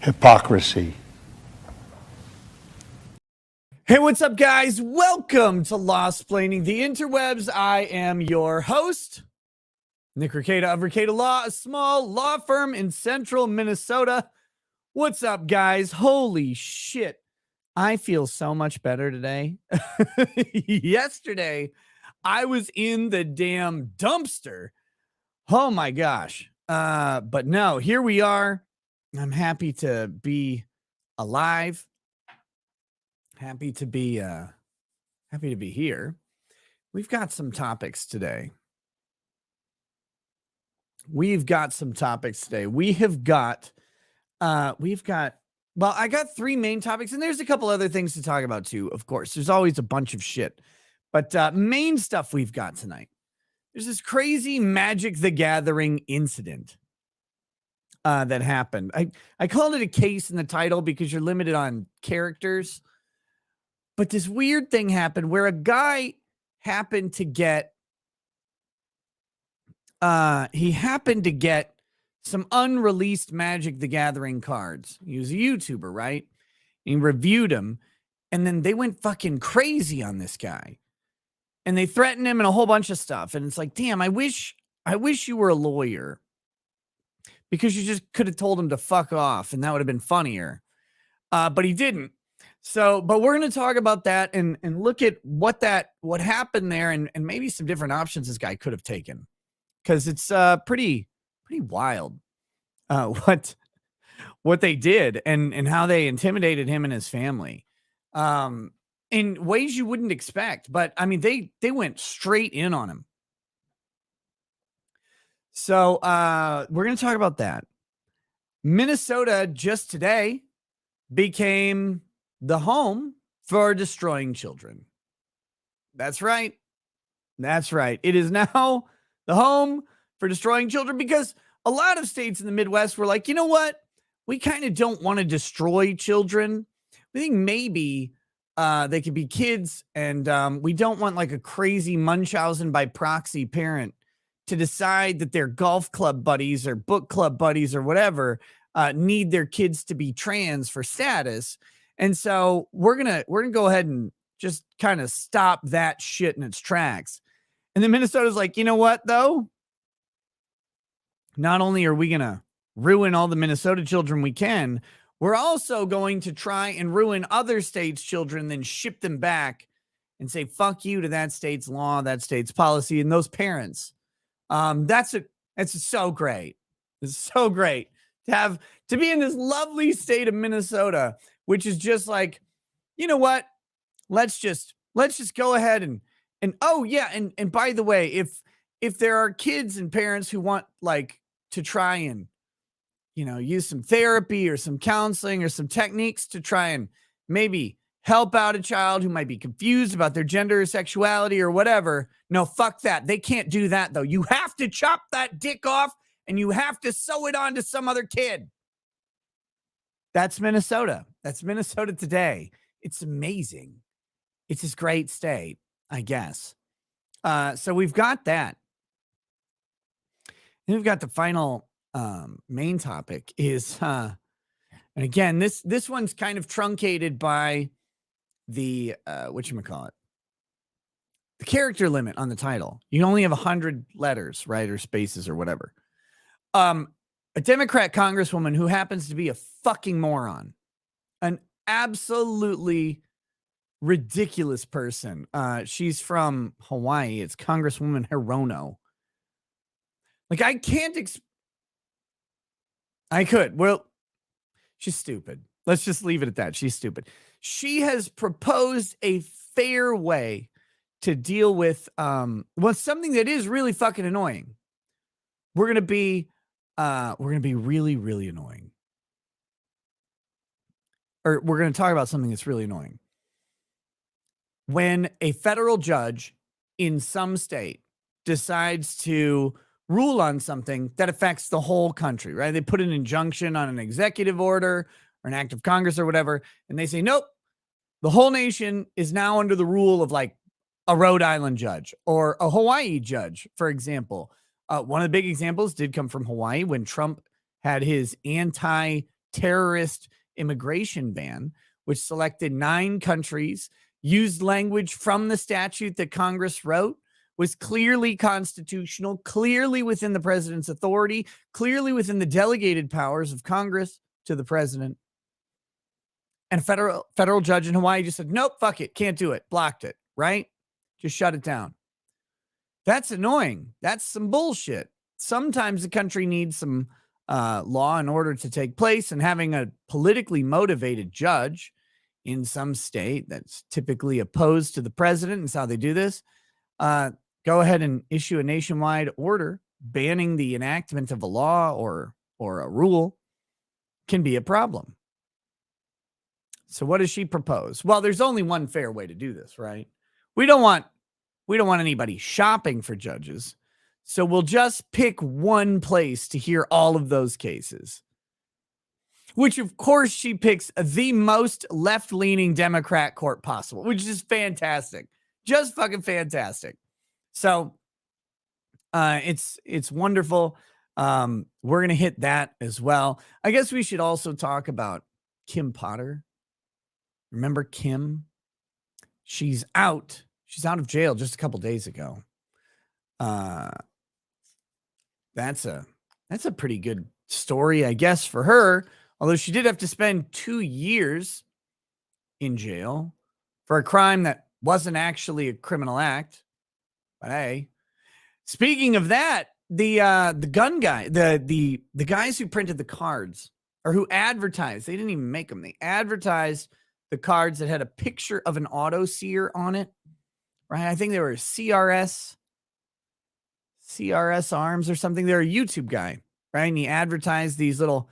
Hypocrisy. Hey, what's up, guys? Welcome to Lawsplaining the Interwebs. I am your host, Nick Rekieta of Rekieta Law, a small law firm in central Minnesota. What's up, guys? Holy shit. I feel so much better today. Yesterday, I was in the damn dumpster. Oh my gosh. But no, here we are. I'm happy to be alive. Happy to be here. We've got some topics today. We have got, well, I got three main topics, and there's a couple other things to talk about too, of course. There's always a bunch of shit. But main stuff we've got tonight. There's this crazy Magic the Gathering incident that happened. I called it a case in the title because you're limited on characters. But this weird thing happened where a guy happened to get some unreleased Magic the Gathering cards. He was a YouTuber, right? He reviewed them, and then they went fucking crazy on this guy. And they threatened him and a whole bunch of stuff. And it's like, damn, I wish you were a lawyer, because you just could have told him to fuck off, and that would have been funnier. But he didn't. So, but we're going to talk about that and look at what happened there, and maybe some different options this guy could have taken, because it's pretty wild what they did and how they intimidated him and his family in ways you wouldn't expect. But I mean, they went straight in on him. So we're going to talk about that. Minnesota just today became the home for destroying children. That's right. It is now the home for destroying children, because a lot of states in the Midwest were like, you know what? We kind of don't want to destroy children. We think maybe they could be kids, and we don't want like a crazy Munchausen by proxy parent to decide that their golf club buddies or book club buddies or whatever need their kids to be trans for status. And so we're gonna go ahead and just kind of stop that shit in its tracks. And then Minnesota's like, you know what, though? Not only are we gonna ruin all the Minnesota children we can, we're also going to try and ruin other states' children, then ship them back and say fuck you to that state's law, that state's policy, and those parents. That's so great. It's so great to be in this lovely state of Minnesota, which is just like, you know what? Let's just go ahead and oh yeah, and by the way, if there are kids and parents who want like to try and, you know, use some therapy or some counseling or some techniques to try and maybe help out a child who might be confused about their gender or sexuality or whatever, no, fuck that. They can't do that, though. You have to chop that dick off and you have to sew it onto some other kid. That's Minnesota. That's Minnesota today. It's amazing. It's this great state, I guess. So we've got that. And we've got the final main topic is, and again, this one's kind of truncated by the whatchamacallit, the character limit on the title. You only have 100 letters, right, or spaces or whatever. A Democrat congresswoman who happens to be a fucking moron, an absolutely ridiculous person. She's from Hawaii. It's Congresswoman Hirono. Like, I can't I could. Well, she's stupid. Let's just leave it at that. She's stupid. She has proposed a fair way to deal with something that is really fucking annoying. We're gonna be really, really annoying. Or we're gonna talk about something that's really annoying. When a federal judge in some state decides to rule on something that affects the whole country, right? They put an injunction on an executive order or an act of Congress or whatever, and they say, nope, the whole nation is now under the rule of like a Rhode Island judge or a Hawaii judge, for example. One of the big examples did come from Hawaii when Trump had his anti-terrorist immigration ban, which selected 9 countries, used language from the statute that Congress wrote, was clearly constitutional, clearly within the president's authority, clearly within the delegated powers of Congress to the president. And a federal judge in Hawaii just said, nope, fuck it, can't do it, blocked it, right? Just shut it down. That's annoying. That's some bullshit. Sometimes the country needs some law in order to take place, and having a politically motivated judge in some state that's typically opposed to the president, and how they do this, go ahead and issue a nationwide order banning the enactment of a law or a rule can be a problem. So what does she propose? Well, there's only one fair way to do this, right? We don't want anybody shopping for judges. So we'll just pick one place to hear all of those cases. Which, of course, she picks the most left-leaning Democrat court possible, which is fantastic. Just fucking fantastic. So it's wonderful. We're going to hit that as well. I guess we should also talk about Kim Potter. Remember Kim? She's out. She's out of jail just a couple days ago. That's a pretty good story, I guess, for her. Although she did have to spend 2 years in jail for a crime that wasn't actually a criminal act. But hey, speaking of that, the gun guy, the guys who printed the cards or who advertised, they didn't even make them. They advertised the cards that had a picture of an auto sear on it, right? I think they were CRS Arms or something. They're a YouTube guy, right? And he advertised these little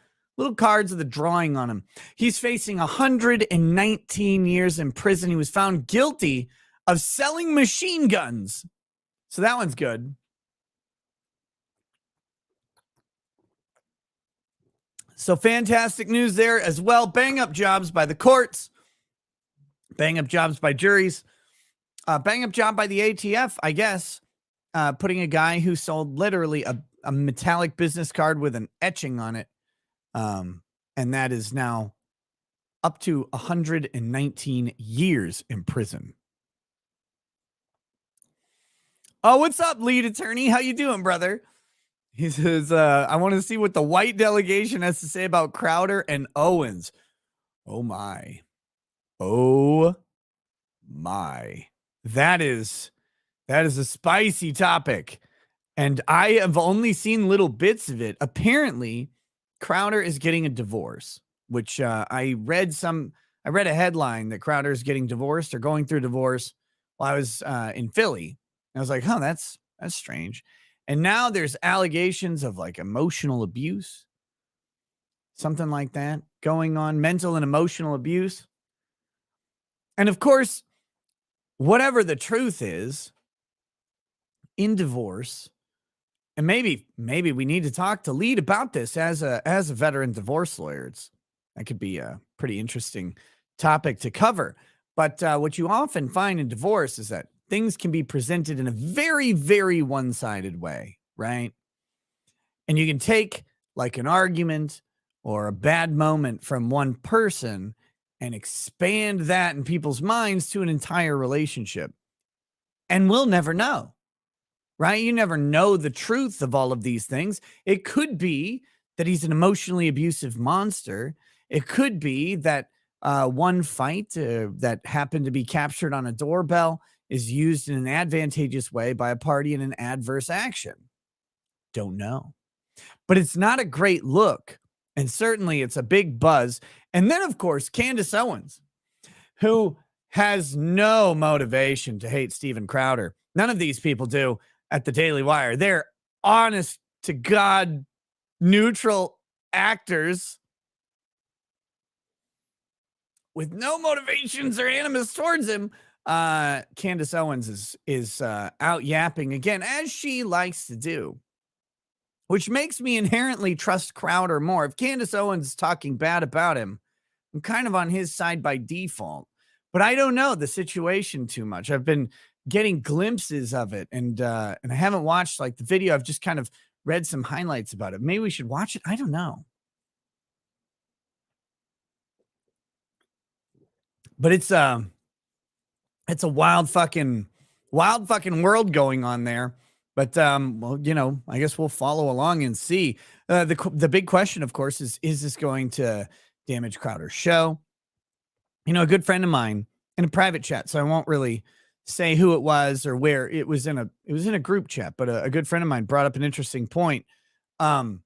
cards with a drawing on them. He's facing 119 years in prison. He was found guilty of selling machine guns. So that one's good. So fantastic news there as well. Bang up jobs by the courts. Bang up jobs by juries. Bang up job by the ATF, I guess. Putting a guy who sold literally a metallic business card with an etching on it. And that is now up to 119 years in prison. Oh, what's up, lead attorney? How you doing, brother? He says, I want to see what the white delegation has to say about Crowder and Owens. Oh, my. Oh, my. That is a spicy topic. And I have only seen little bits of it. Apparently, Crowder is getting a divorce, which I read a headline that Crowder is getting divorced or going through divorce while I was in Philly. And I was like, oh, that's strange. And now there's allegations of like emotional abuse, something like that going on, mental and emotional abuse. And of course, whatever the truth is in divorce, and maybe we need to talk to Lead about this as a veteran divorce lawyer. That could be a pretty interesting topic to cover. But what you often find in divorce is that things can be presented in a very, very one-sided way, right? And you can take like an argument or a bad moment from one person and expand that in people's minds to an entire relationship. And we'll never know, right? You never know the truth of all of these things. It could be that he's an emotionally abusive monster. It could be that one fight that happened to be captured on a doorbell is used in an advantageous way by a party in an adverse action. Don't know. But it's not a great look. And certainly it's a big buzz. And then, of course, Candace Owens, who has no motivation to hate Steven Crowder. None of these people do at the Daily Wire. They're honest to God, neutral actors with no motivations or animus towards him. Candace Owens is out yapping again, as she likes to do, which makes me inherently trust Crowder more. If Candace Owens is talking bad about him, I'm kind of on his side by default. But I don't know the situation too much. I've been getting glimpses of it, and I haven't watched like the video. I've just kind of read some highlights about it. Maybe we should watch it. I don't know. But it's a wild fucking world going on there. But well, I guess we'll follow along and see. The big question, of course, is this going to damage Crowder's show? A good friend of mine in a private chat, so I won't really say who it was or where. It was in a group chat, but a good friend of mine brought up an interesting point. Um,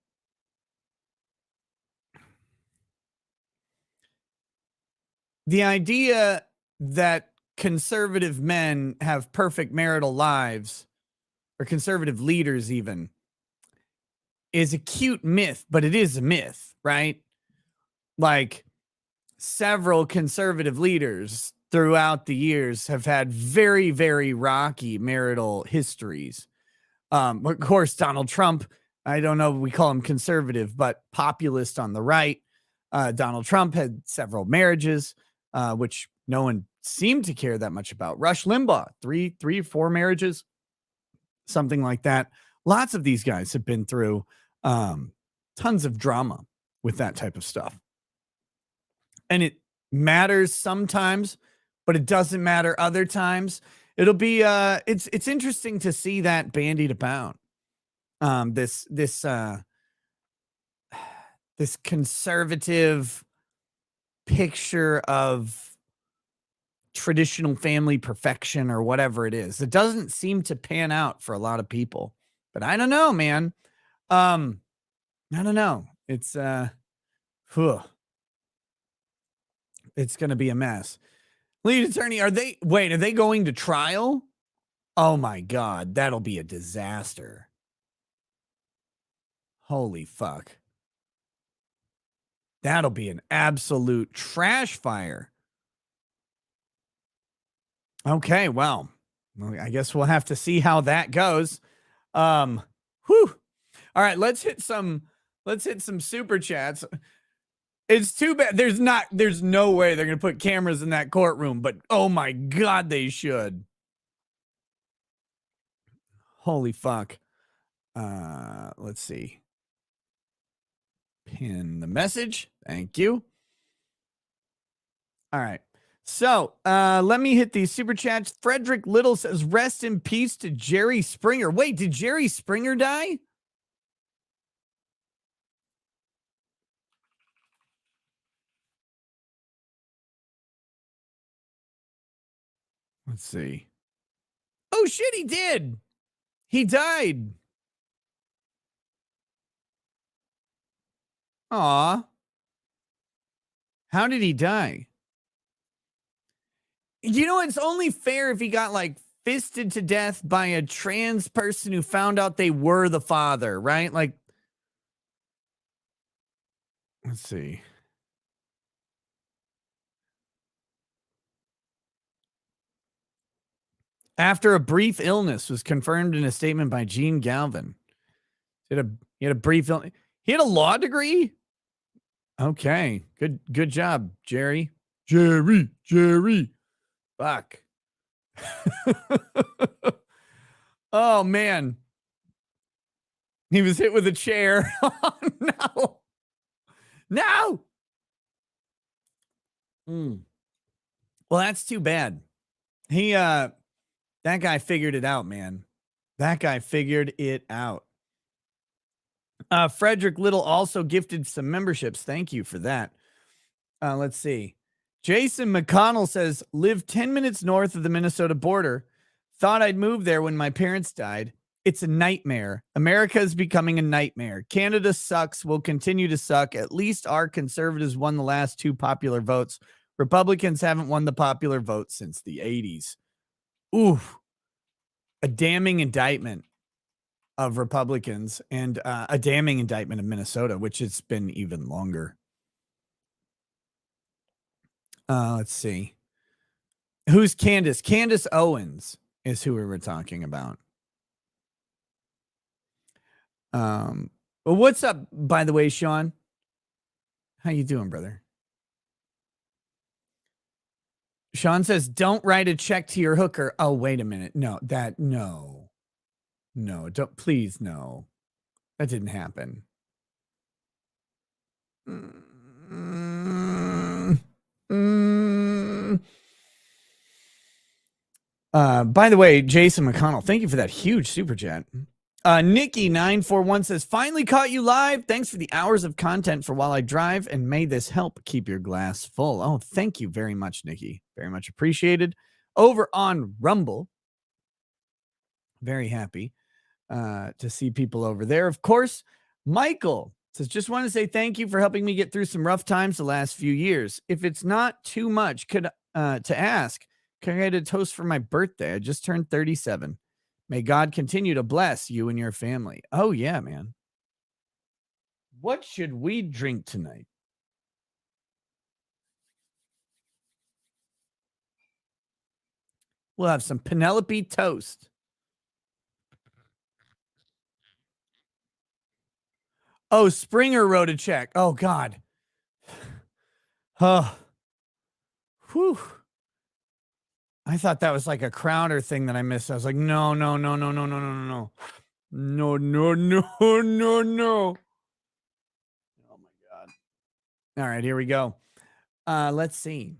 the idea that conservative men have perfect marital lives, or conservative leaders even, is a cute myth, but it is a myth, right? Like, several conservative leaders throughout the years have had very, very rocky marital histories. Of course, Donald Trump, I don't know if we call him conservative, but populist on the right. Donald Trump had several marriages, which no one seemed to care that much about. Rush Limbaugh, three or four marriages, something like that. Lots of these guys have been through tons of drama with that type of stuff. And it matters sometimes, but it doesn't matter other times. It'll be it's interesting to see that bandied about. This conservative picture of traditional family perfection, or whatever it is. It doesn't seem to pan out for a lot of people. But I don't know, man. I don't know. It's it's going to be a mess. Lead attorney, are they going to trial? Oh my God, that'll be a disaster. Holy fuck. That'll be an absolute trash fire. Okay, well, I guess we'll have to see how that goes. Whew. All right, let's hit some super chats. It's too bad there's no way they're going to put cameras in that courtroom, but oh my God, they should. Holy fuck. Let's see. Pin the message. Thank you. All right. So let me hit these super chats. Frederick Little says, rest in peace to Jerry Springer. Wait, did Jerry Springer die? Let's see. Oh shit, he did. He died. Aw. How did he die? It's only fair if he got like fisted to death by a trans person who found out they were the father, right? Like, let's see. After a brief illness was confirmed in a statement by Gene Galvin. He had a brief illness. He had a law degree? Okay. Good job, Jerry. Jerry. Fuck. Oh, man. He was hit with a chair. Oh, no. No. Well, that's too bad. That guy figured it out, man. That guy figured it out. Frederick Little also gifted some memberships. Thank you for that. Let's see. Jason McConnell says, live 10 minutes north of the Minnesota border. Thought I'd move there when my parents died. It's a nightmare. America is becoming a nightmare. Canada sucks, will continue to suck. At least our conservatives won the last two popular votes. Republicans haven't won the popular vote since the 80s. Oof. A damning indictment of Republicans, and a damning indictment of Minnesota, which has been even longer. Let's see. Who's Candace? Candace Owens is who we were talking about. Well, what's up, by the way, Sean? How you doing, brother? Sean says, don't write a check to your hooker. Oh, wait a minute. No, don't, please, no. That didn't happen. By the way, Jason McConnell, thank you for that huge super chat. Nikki941 says, finally caught you live. Thanks for the hours of content for while I drive, and may this help keep your glass full. Oh, thank you very much, Nikki. Very much appreciated. Over on Rumble, very happy to see people over there. Of course, Michael says, just want to say thank you for helping me get through some rough times the last few years. If it's not too much to ask, can I get a toast for my birthday? I just turned 37. May God continue to bless you and your family. Oh, yeah, man. What should we drink tonight? We'll have some Penelope toast. Oh, Springer wrote a check. Oh, God. Oh. Whew. I thought that was like a Crowder thing that I missed. I was like, no. No. Oh my God. All right, here we go. Let's see.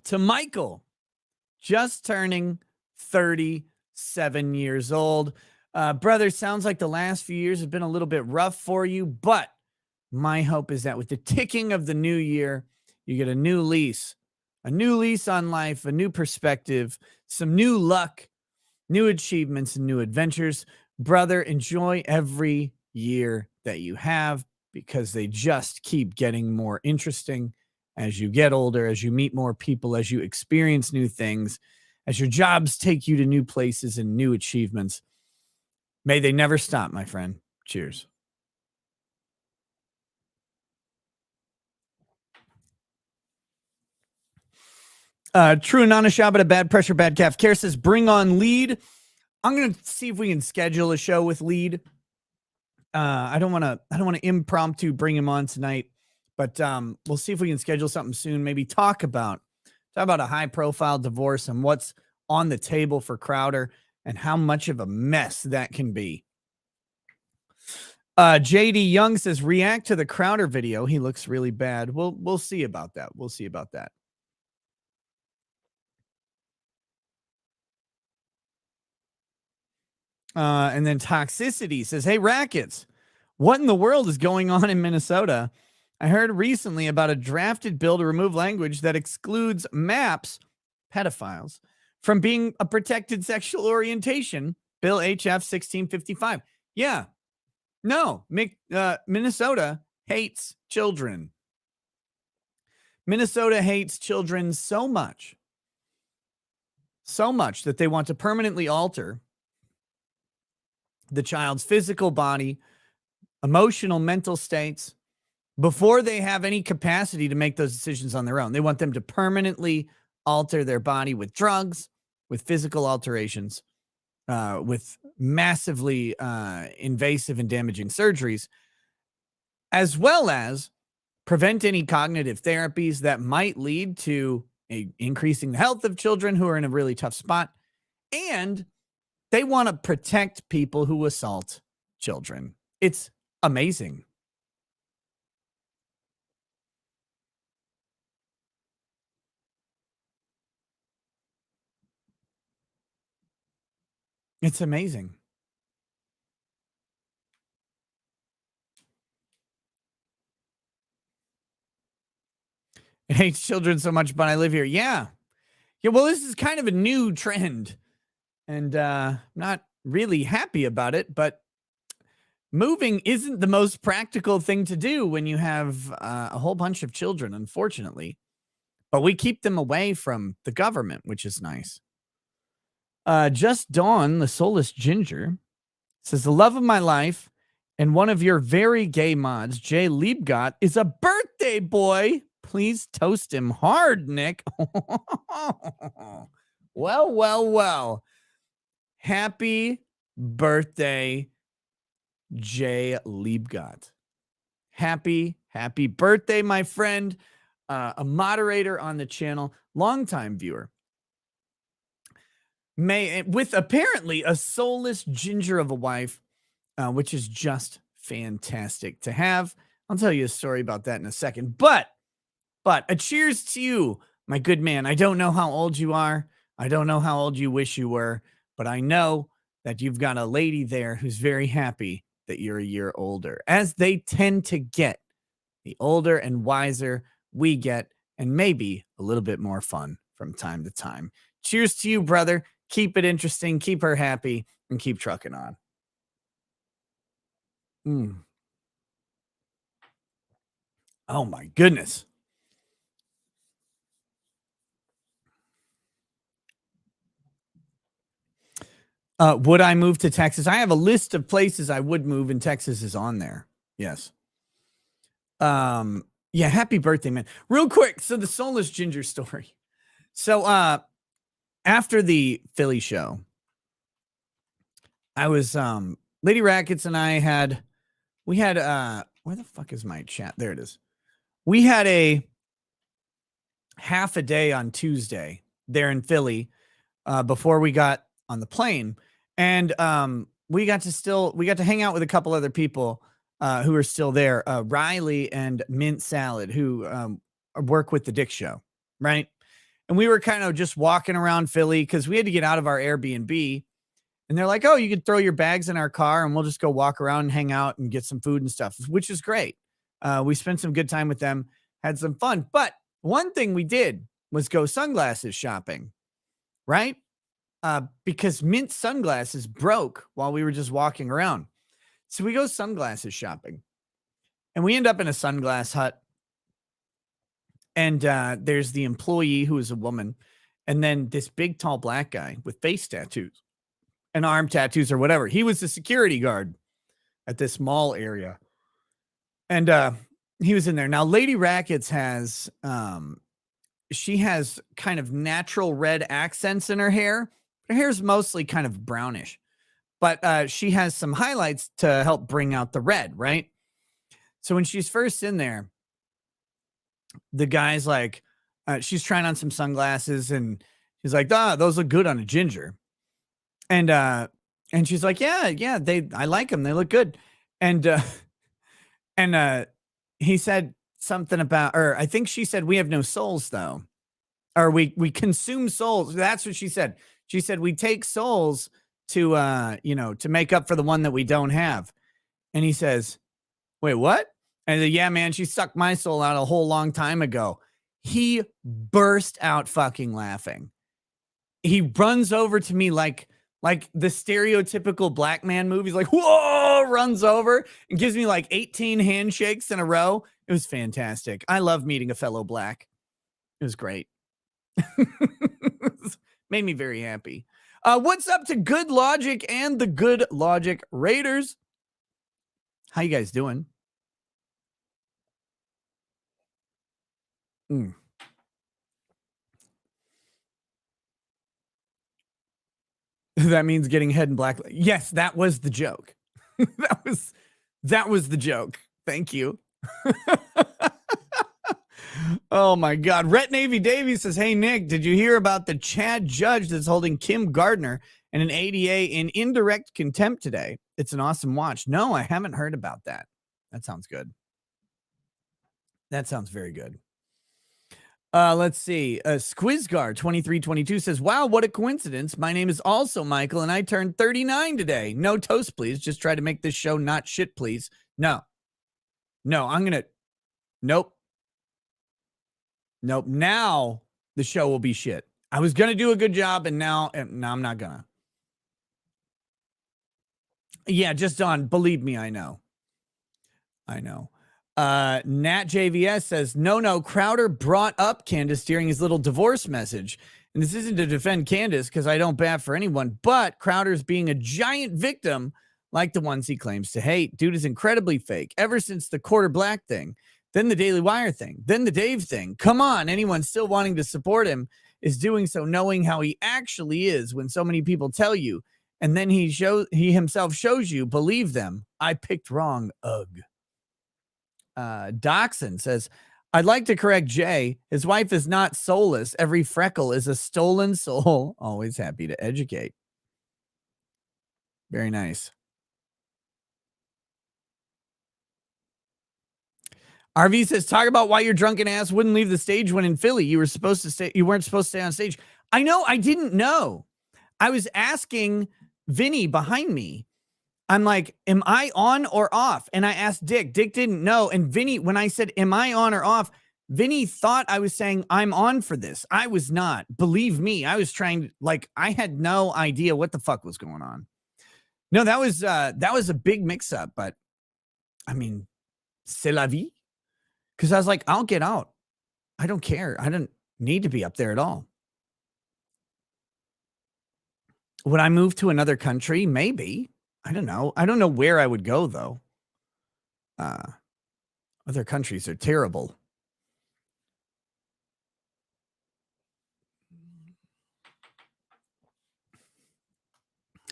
To Michael, just turning 37 years old. Brother, sounds like the last few years have been a little bit rough for you, but my hope is that with the ticking of the new year, you get a new lease on life, a new perspective, some new luck, new achievements, and new adventures. Brother, enjoy every year that you have, because they just keep getting more interesting as you get older, as you meet more people, as you experience new things, as your jobs take you to new places and new achievements. May they never stop, my friend. Cheers. True Anana Shabbat, Bad Pressure, Bad Calf Care says, bring on Lead. I'm going to see if we can schedule a show with Lead. I don't want to impromptu bring him on tonight, but we'll see if we can schedule something soon. Maybe talk about a high profile divorce and what's on the table for Crowder and how much of a mess that can be. JD Young says, react to the Crowder video. He looks really bad. We'll see about that. We'll see about that. And then Toxicity says, hey, Rackets, what in the world is going on in Minnesota? I heard recently about a drafted bill to remove language that excludes MAPS, pedophiles, from being a protected sexual orientation. Bill HF 1655. Yeah. No, Minnesota hates children. Minnesota hates children so much that they want to permanently alter the child's physical body, emotional, mental states before they have any capacity to make those decisions on their own. They want them to permanently alter their body with drugs, with physical alterations, with massively invasive and damaging surgeries, as well as prevent any cognitive therapies that might lead to increasing the health of children who are in a really tough spot. And they want to protect people who assault children. It's amazing. It's amazing. It hates children so much, but I live here. Yeah. Yeah. Well, this is kind of a new trend, and not really happy about it, but moving isn't the most practical thing to do when you have a whole bunch of children, unfortunately. But we keep them away from the government, which is nice. Just Dawn, the soulless ginger, says, the love of my life and one of your very gay mods, Jay Liebgott, is a birthday boy. Please toast him hard, Nick. Well. Happy birthday, Jay Liebgott. Happy birthday, my friend. a moderator on the channel, longtime viewer, with apparently a soulless ginger of a wife, which is just fantastic to have. I'll tell you a story about that in a second. But a cheers to you, my good man. I don't know how old you are. I don't know how old you wish you were, but I know that you've got a lady there who's very happy that you're a year older, as they tend to get the older and wiser we get, and maybe a little bit more fun from time to time. Cheers to you, brother. Keep it interesting, keep her happy, and keep trucking on. Mm. Oh my goodness. Would I move to Texas? I have a list of places I would move, and Texas is on there. Yes. Yeah, happy birthday, man. Real quick, so the soulless ginger story. So after the Philly show, I was Lady Rackets and I had where the fuck is my chat? There it is. We had a half a day on Tuesday there in Philly before we got on the plane. And we got to hang out with a couple other people who are still there. Riley and Mint Salad, who work with the Dick Show, right? And we were kind of just walking around Philly because we had to get out of our Airbnb. And they're like, oh, you could throw your bags in our car and we'll just go walk around and hang out and get some food and stuff, which is great. We spent some good time with them, had some fun. But one thing we did was go sunglasses shopping, right? Because Mint sunglasses broke while we were just walking around. So we go sunglasses shopping and we end up in a sunglass hut. And there's the employee who is a woman. And then this big, tall black guy with face tattoos and arm tattoos or whatever. He was the security guard at this mall area. And he was in there. Now, Lady Rackets has, she has kind of natural red accents in her hair. Her hair's mostly kind of brownish, but she has some highlights to help bring out the red, right? So when she's first in there, the guy's like, she's trying on some sunglasses and he's like, those look good on a ginger. And she's like, yeah, I like them. They look good. And he said something about, or I think she said, we have no souls though. Or we consume souls. That's what she said. She said, we take souls to, to make up for the one that we don't have. And he says, wait, what? And I said, yeah, man, she sucked my soul out a whole long time ago. He burst out fucking laughing. He runs over to me like the stereotypical black man movies, like, whoa, runs over and gives me like 18 handshakes in a row. It was fantastic. I love meeting a fellow black. It was great. Made me very happy. What's up to Good Logic and the Good Logic Raiders? How you guys doing? That means getting head in black. Yes, that was the joke. that was the joke. Thank you. Oh my God. Rhett Navy Davy says, hey, Nick, did you hear about the Chad judge that's holding Kim Gardner and an ADA in indirect contempt today? It's an awesome watch. No, I haven't heard about that. That sounds good. That sounds very good. Let's see. Squizgar2322 says, wow, what a coincidence. My name is also Michael, and I turned 39 today. No toast, please. Just try to make this show not shit, please. No, I'm going to. Nope. Now the show will be shit. I was going to do a good job, and now I'm not going to. Yeah, just on. Believe me, I know. Nat JVS says, no, Crowder brought up Candace during his little divorce message. And this isn't to defend Candace because I don't bat for anyone, but Crowder's being a giant victim like the ones he claims to hate. Dude is incredibly fake ever since the Quarter Black thing, then the Daily Wire thing, then the Dave thing. Come on, anyone still wanting to support him is doing so knowing how he actually is when so many people tell you. And then he himself shows you, believe them. I picked wrong. Ugh. Doxson says, I'd like to correct Jay. His wife is not soulless. Every freckle is a stolen soul. Always happy to educate. Very nice. RV says, talk about why your drunken ass wouldn't leave the stage when in Philly. You were supposed to stay. You weren't supposed to stay on stage. I know. I didn't know. I was asking Vinny behind me. I'm like, am I on or off? And I asked Dick. Dick didn't know. And Vinny, when I said, am I on or off? Vinny thought I was saying I'm on for this. I was not. Believe me, I was trying, like, I had no idea what the fuck was going on. No, that was a big mix up, but I mean, c'est la vie. Because I was like, I'll get out. I don't care. I don't need to be up there at all. Would I move to another country? Maybe. I don't know. I don't know where I would go, though. Other countries are terrible.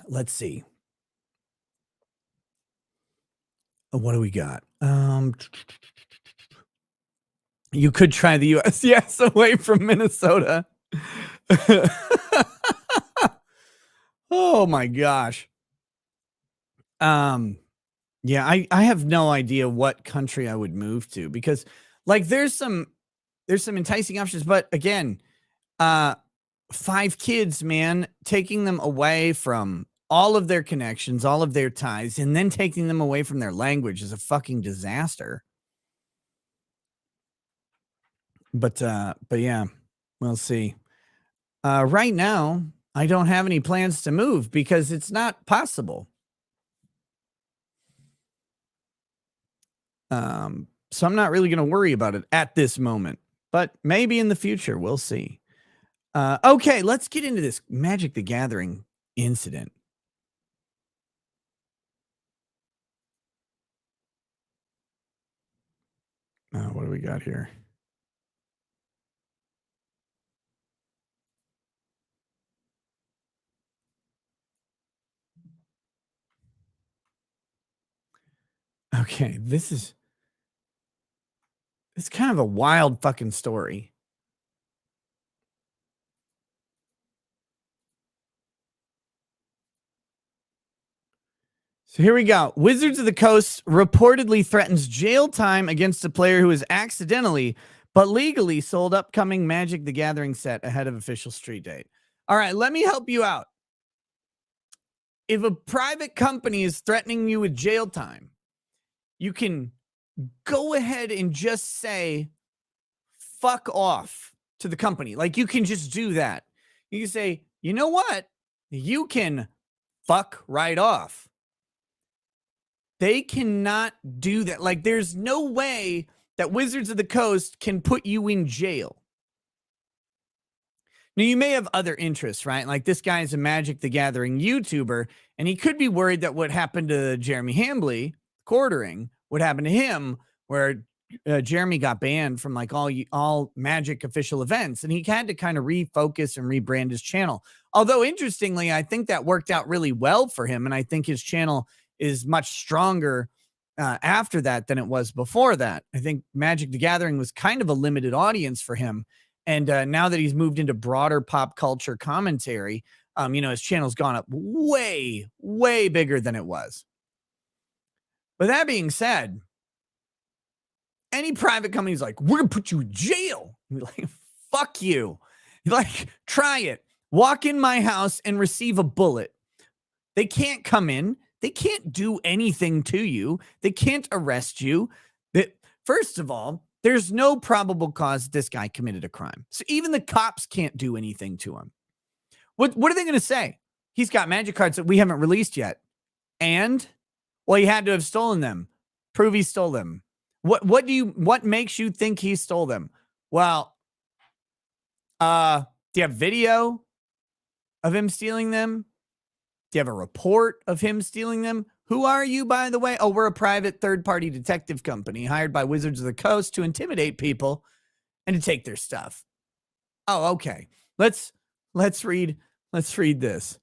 Let's see. What do we got? You could try the US. Yes, away from Minnesota. Oh my gosh. Yeah, I have no idea what country I would move to because like there's some enticing options, but again, 5 kids, man, taking them away from all of their connections, all of their ties, and then taking them away from their language is a fucking disaster. But yeah, we'll see. Right now, I don't have any plans to move because it's not possible. So I'm not really going to worry about it at this moment, but maybe in the future, we'll see. Okay, let's get into this Magic the Gathering incident. What do we got here? Okay, it's kind of a wild fucking story. So here we go. Wizards of the Coast reportedly threatens jail time against a player who has accidentally but legally sold upcoming Magic the Gathering set ahead of official street date. All right, let me help you out. If a private company is threatening you with jail time, you can go ahead and just say, fuck off to the company. Like you can just do that. You can say, you know what? You can fuck right off. They cannot do that. Like there's no way that Wizards of the Coast can put you in jail. Now, you may have other interests, right? Like this guy is a Magic the Gathering YouTuber, and he could be worried that what happened to Jeremy Hambley, quartering, would happen to him, where Jeremy got banned from like all Magic official events, and he had to kind of refocus and rebrand his channel. Although, interestingly, I think that worked out really well for him, and I think his channel is much stronger after that than it was before that. I think Magic the Gathering was kind of a limited audience for him. And now that he's moved into broader pop culture commentary, his channel's gone up way, way bigger than it was. But that being said, any private company's like, we're going to put you in jail. You're like, fuck you. You're like, try it. Walk in my house and receive a bullet. They can't come in. They can't do anything to you. They can't arrest you. First of all, there's no probable cause this guy committed a crime. So even the cops can't do anything to him. What are they going to say? He's got Magic cards that we haven't released yet. And, well, he had to have stolen them. Prove he stole them. What makes you think he stole them? Well, do you have video of him stealing them? Do you have a report of him stealing them? Who are you, by the way? Oh, we're a private third-party detective company hired by Wizards of the Coast to intimidate people and to take their stuff. Oh, okay. Let's read this.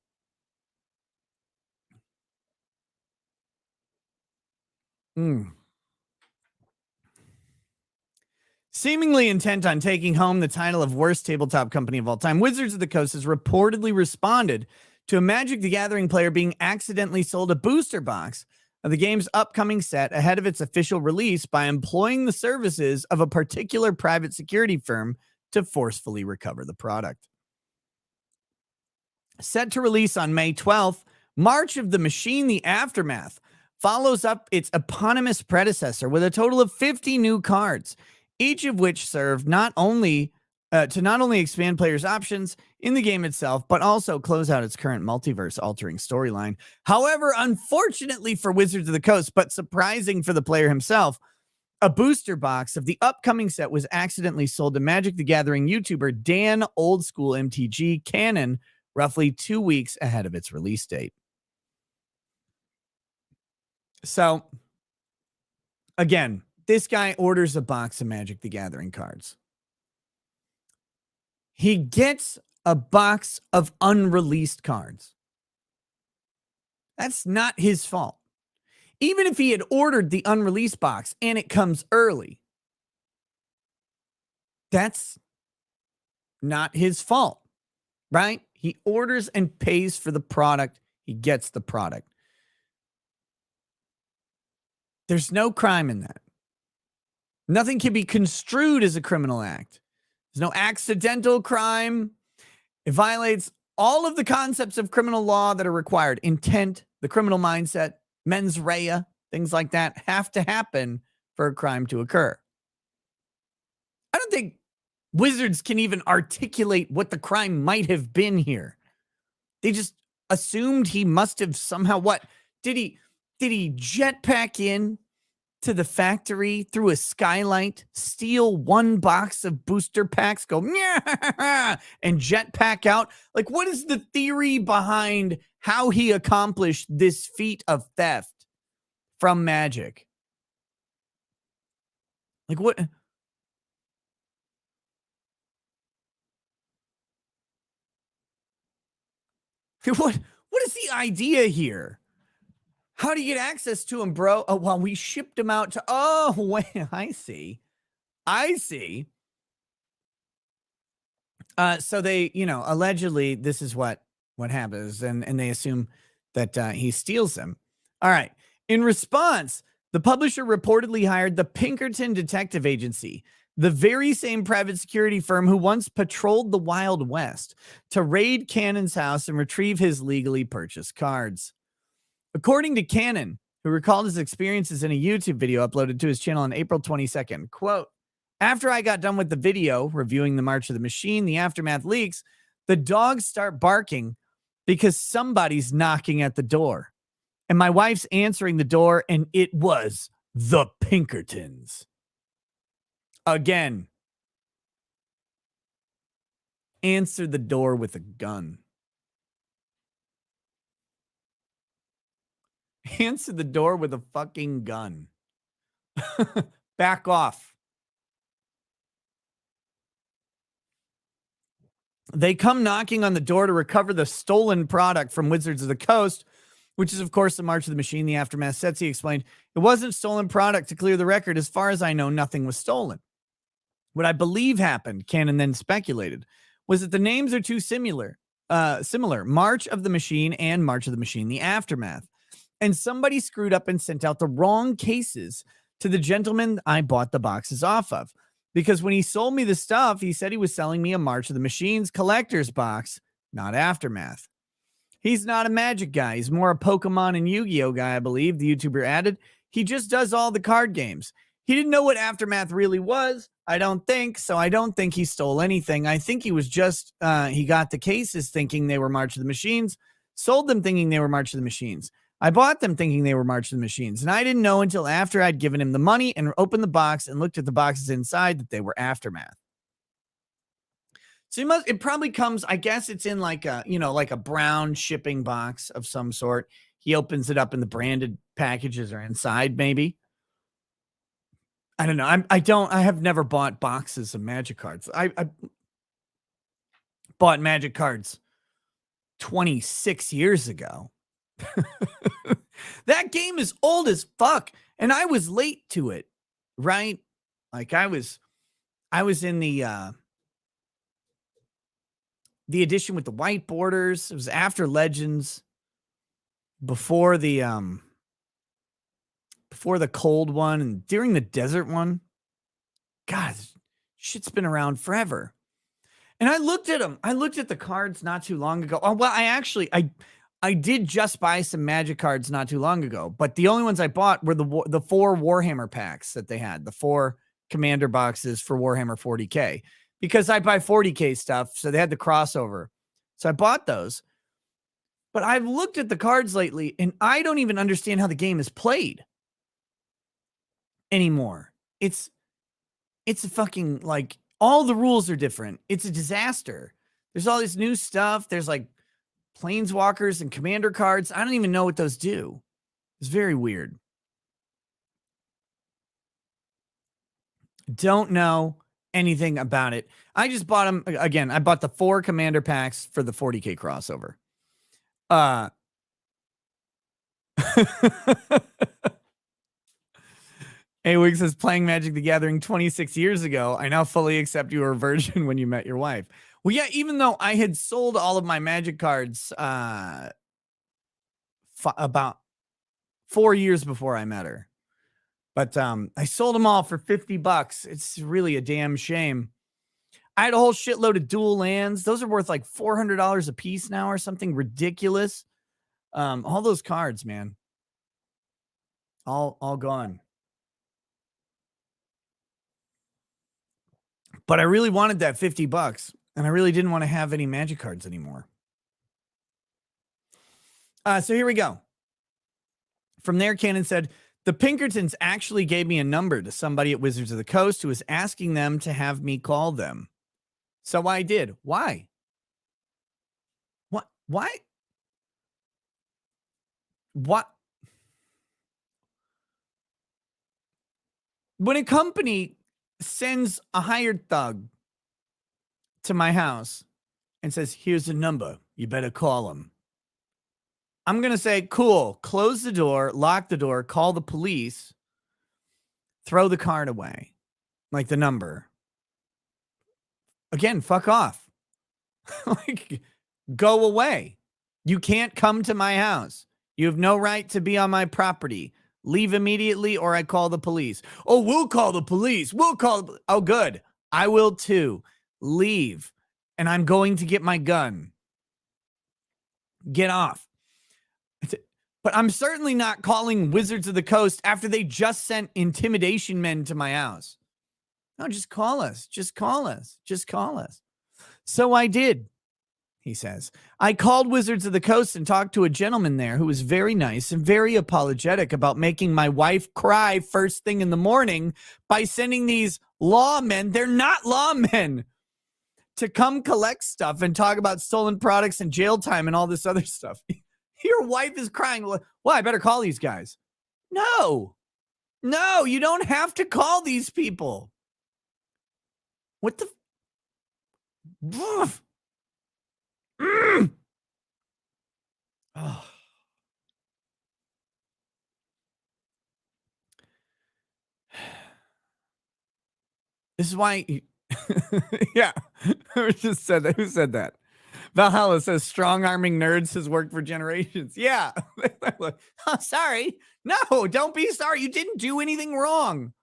Seemingly intent on taking home the title of worst tabletop company of all time, Wizards of the Coast has reportedly responded to a Magic the Gathering player being accidentally sold a booster box of the game's upcoming set ahead of its official release by employing the services of a particular private security firm to forcefully recover the product. Set to release on May 12th, March of the Machine, The Aftermath, follows up its eponymous predecessor with a total of 50 new cards, each of which serve not only expand players' options in the game itself, but also close out its current multiverse-altering storyline. However, unfortunately for Wizards of the Coast, but surprising for the player himself, a booster box of the upcoming set was accidentally sold to Magic the Gathering YouTuber Dan Oldschool MTG Cannon roughly 2 weeks ahead of its release date. So, again, this guy orders a box of Magic the Gathering cards. He gets a box of unreleased cards. That's not his fault. Even if he had ordered the unreleased box and it comes early, that's not his fault, right? He orders and pays for the product. He gets the product. There's no crime in that. Nothing can be construed as a criminal act. There's no accidental crime. It violates all of the concepts of criminal law that are required. Intent, the criminal mindset, mens rea, things like that have to happen for a crime to occur. I don't think Wizards can even articulate what the crime might have been here. They just assumed he must have somehow did he jetpack in to the factory through a skylight, steal one box of booster packs, go and jetpack out? Like, what is the theory behind how he accomplished this feat of theft from Magic? Like, what? What is the idea here? How do you get access to him, bro? Oh, well, we shipped him out to. Oh, wait, I see. So they, allegedly, this is what happens, and they assume that he steals them. All right. In response, the publisher reportedly hired the Pinkerton Detective Agency, the very same private security firm who once patrolled the Wild West, to raid Cannon's house and retrieve his legally purchased cards. According to Cannon, who recalled his experiences in a YouTube video uploaded to his channel on April 22nd, quote, "After I got done with the video reviewing the March of the Machine, the Aftermath leaks, the dogs start barking because somebody's knocking at the door. And my wife's answering the door, and it was the Pinkertons." Again, answer the door with a gun. Answer the door with a fucking gun. Back off. They come knocking on the door to recover the stolen product from Wizards of the Coast, which is, of course, the March of the Machine, the Aftermath sets. He explained, "It wasn't stolen product. To clear the record, as far as I know, nothing was stolen. What I believe happened," Cannon then speculated, "was that the names are too similar. March of the Machine and March of the Machine, the Aftermath. And somebody screwed up and sent out the wrong cases to the gentleman I bought the boxes off of. Because when he sold me the stuff, he said he was selling me a March of the Machines collector's box, not Aftermath. He's not a Magic guy. He's more a Pokemon and Yu-Gi-Oh guy, I believe," the YouTuber added. "He just does all the card games. He didn't know what Aftermath really was, I don't think, so I don't think he stole anything. I think he was just, he got the cases thinking they were March of the Machines, sold them thinking they were March of the Machines. I bought them thinking they were March of the Machines, and I didn't know until after I'd given him the money and opened the box and looked at the boxes inside that they were Aftermath." So it probably comes, I guess it's in like a brown shipping box of some sort. He opens it up and the branded packages are inside, maybe. I don't know. I have never bought boxes of Magic cards. I bought Magic cards 26 years ago. That game is old as fuck, and I was late to it, right? Like I was I was in the edition with the white borders. It was after Legends, before the cold one, and during the desert one. God, shit's been around forever. And I looked at them. I looked at the cards not too long ago. Oh, well, I did just buy some Magic cards not too long ago, but the only ones I bought were the 4 Warhammer packs that they had, the 4 commander boxes for Warhammer 40K, because I buy 40K stuff, so they had the crossover. So I bought those. But I've looked at the cards lately, and I don't even understand how the game is played anymore. It's a fucking, like, all the rules are different. It's a disaster. There's all this new stuff. There's like planeswalkers and commander cards. I don't even know what those do. It's very weird. Don't know anything about it. I just bought them again. I bought the 4 commander packs for the 40K crossover. A-Wig says, playing Magic the Gathering 26 years ago, I now fully accept you were a virgin when you met your wife. Well, yeah, even though I had sold all of my Magic cards about 4 years before I met her. But I sold them all for $50. It's really a damn shame. I had a whole shitload of dual lands. Those are worth like $400 a piece now or something ridiculous. All those cards, man. All gone. But I really wanted that $50, and I really didn't want to have any Magic cards anymore. So here we go. From there, Cannon said, the Pinkertons actually gave me a number to somebody at Wizards of the Coast who was asking them to have me call them. So I did. Why? What? Why? What? When a company sends a hired thug to my house and says, here's a number, you better call him, I'm going to say, cool, close the door, lock the door, call the police, throw the card away, like the number. Again, fuck off. Like, go away. You can't come to my house. You have no right to be on my property. Leave immediately or I call the police. Oh, we'll call the police. Oh, good. I will too. Leave. And I'm going to get my gun. Get off. But I'm certainly not calling Wizards of the Coast after they just sent intimidation men to my house. No, just call us. Just call us. Just call us. So I did, he says. I called Wizards of the Coast and talked to a gentleman there who was very nice and very apologetic about making my wife cry first thing in the morning by sending these lawmen, they're not lawmen, to come collect stuff and talk about stolen products and jail time and all this other stuff. Your wife is crying. Well, I better call these guys. No, you don't have to call these people. What the? Oh. This is why. Yeah, who just said that? Who said that? Valhalla says strong arming nerds has worked for generations. Yeah. Oh, sorry. No, don't be sorry. You didn't do anything wrong.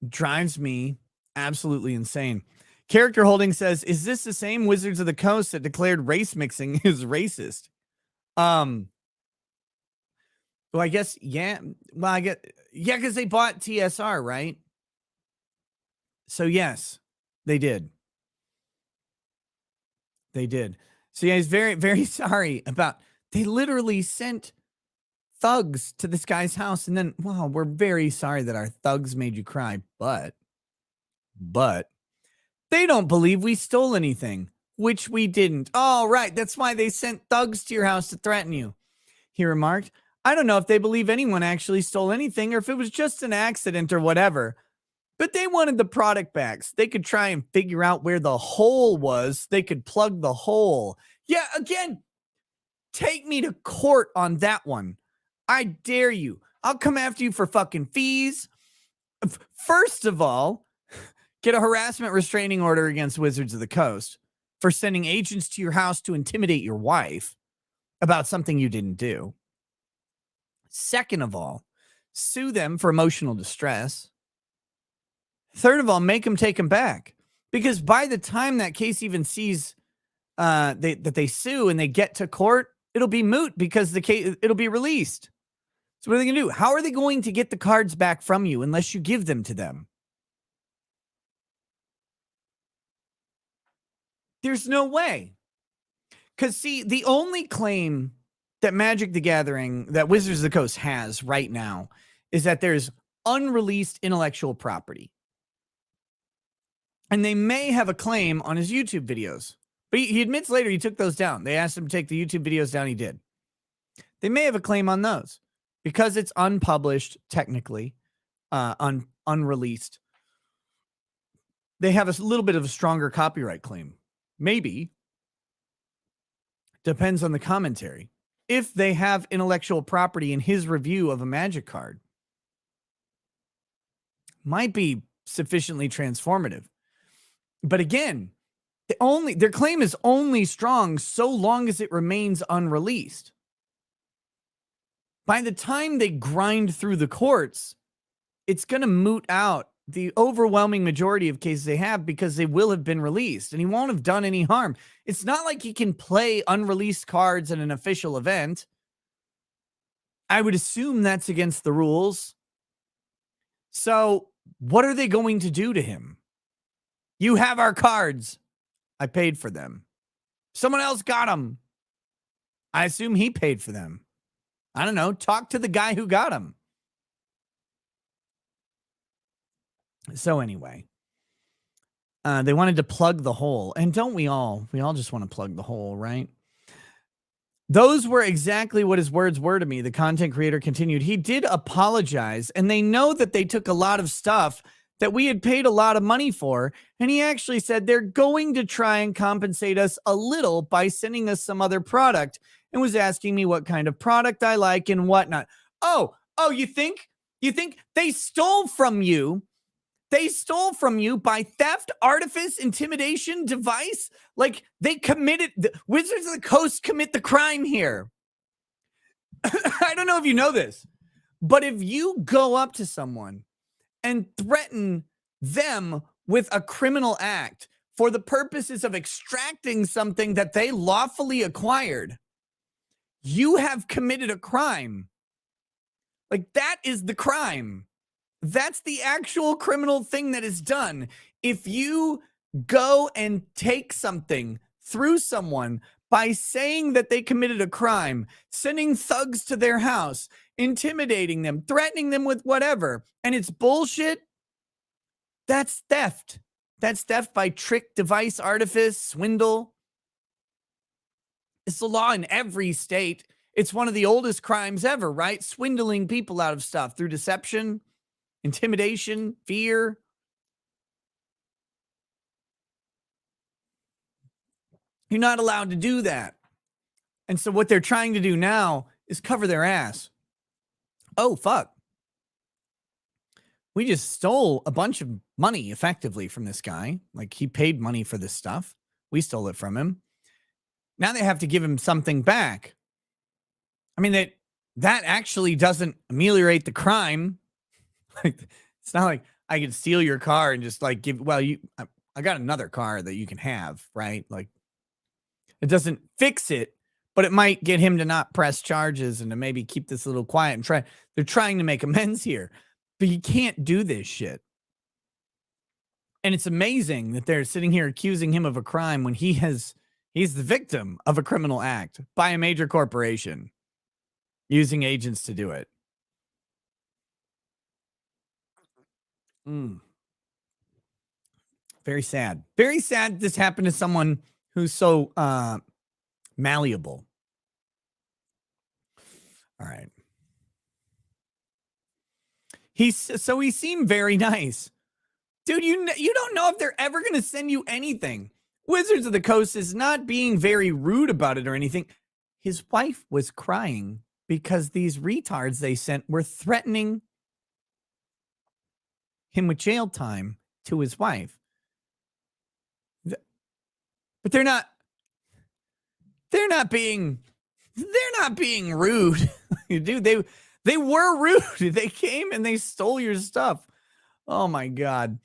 Drives me absolutely insane. Character Holding says, is this the same Wizards of the Coast that declared race mixing is racist? Well, I guess, yeah. Well, yeah, because they bought TSR, right? So, yes, they did. They did. So, yeah, he's very, very sorry about, they literally sent thugs to this guy's house. And then, well, we're very sorry that our thugs made you cry, but they don't believe we stole anything, which we didn't. Oh, right. That's why they sent thugs to your house to threaten you. He remarked, I don't know if they believe anyone actually stole anything or if it was just an accident or whatever, but they wanted the product back so they could try and figure out where the hole was. They could plug the hole. Yeah, again, take me to court on that one. I dare you. I'll come after you for fucking fees. First of all, get a harassment restraining order against Wizards of the Coast for sending agents to your house to intimidate your wife about something you didn't do. Second of all, sue them for emotional distress. Third of all, make them take them back. Because by the time that case even sees that they sue and they get to court, it'll be moot because the case it'll be released. So what are they going to do? How are they going to get the cards back from you unless you give them to them? There's no way. Because, see, the only claim that Magic the Gathering, that Wizards of the Coast has right now, is that there's unreleased intellectual property. And they may have a claim on his YouTube videos. But he admits later he took those down. They asked him to take the YouTube videos down. He did. They may have a claim on those because it's unpublished, technically, unreleased. They have a little bit of a stronger copyright claim. Maybe. Depends on the commentary. If they have intellectual property in his review of a Magic card, might be sufficiently transformative. But again, their claim is only strong so long as it remains unreleased. By the time they grind through the courts, it's going to moot out the overwhelming majority of cases they have because they will have been released and he won't have done any harm. It's not like he can play unreleased cards at an official event. I would assume that's against the rules. So what are they going to do to him? You have our cards. I paid for them. Someone else got them. I assume he paid for them. I don't know. Talk to the guy who got them. So anyway, they wanted to plug the hole. And don't we all? We all just want to plug the hole, right? Those were exactly what his words were to me. The content creator continued. He did apologize, and they know that they took a lot of stuff that we had paid a lot of money for. And he actually said they're going to try and compensate us a little by sending us some other product, and was asking me what kind of product I like and whatnot. Oh, you think they stole from you? They stole from you by theft, artifice, intimidation, device. Like they committed, the Wizards of the Coast commit the crime here. I don't know if you know this, but if you go up to someone and threaten them with a criminal act for the purposes of extracting something that they lawfully acquired, you have committed a crime. Like that is the crime. That's the actual criminal thing that is done. If you go and take something through someone by saying that they committed a crime, sending thugs to their house, intimidating them, threatening them with whatever, and it's bullshit, that's theft. That's theft by trick, device, artifice, swindle. It's the law in every state. It's one of the oldest crimes ever, right? Swindling people out of stuff through deception, intimidation, fear. You're not allowed to do that. And so what they're trying to do now is cover their ass. Oh, fuck. We just stole a bunch of money effectively from this guy. Like he paid money for this stuff. We stole it from him. Now they have to give him something back. I mean, that actually doesn't ameliorate the crime. Like, it's not like I could steal your car and just like I got another car that you can have, right? Like it doesn't fix it, but it might get him to not press charges and to maybe keep this a little quiet and they're trying to make amends here, but you can't do this shit. And it's amazing that they're sitting here accusing him of a crime when he's the victim of a criminal act by a major corporation using agents to do it. Very sad. Very sad this happened to someone who's so malleable. All right. He seemed very nice. Dude, you don't know if they're ever going to send you anything. Wizards of the Coast is not being very rude about it or anything. His wife was crying because these retards they sent were threatening him with jail time to his wife. But they're not being rude. Dude, they were rude. They came and they stole your stuff. Oh my God.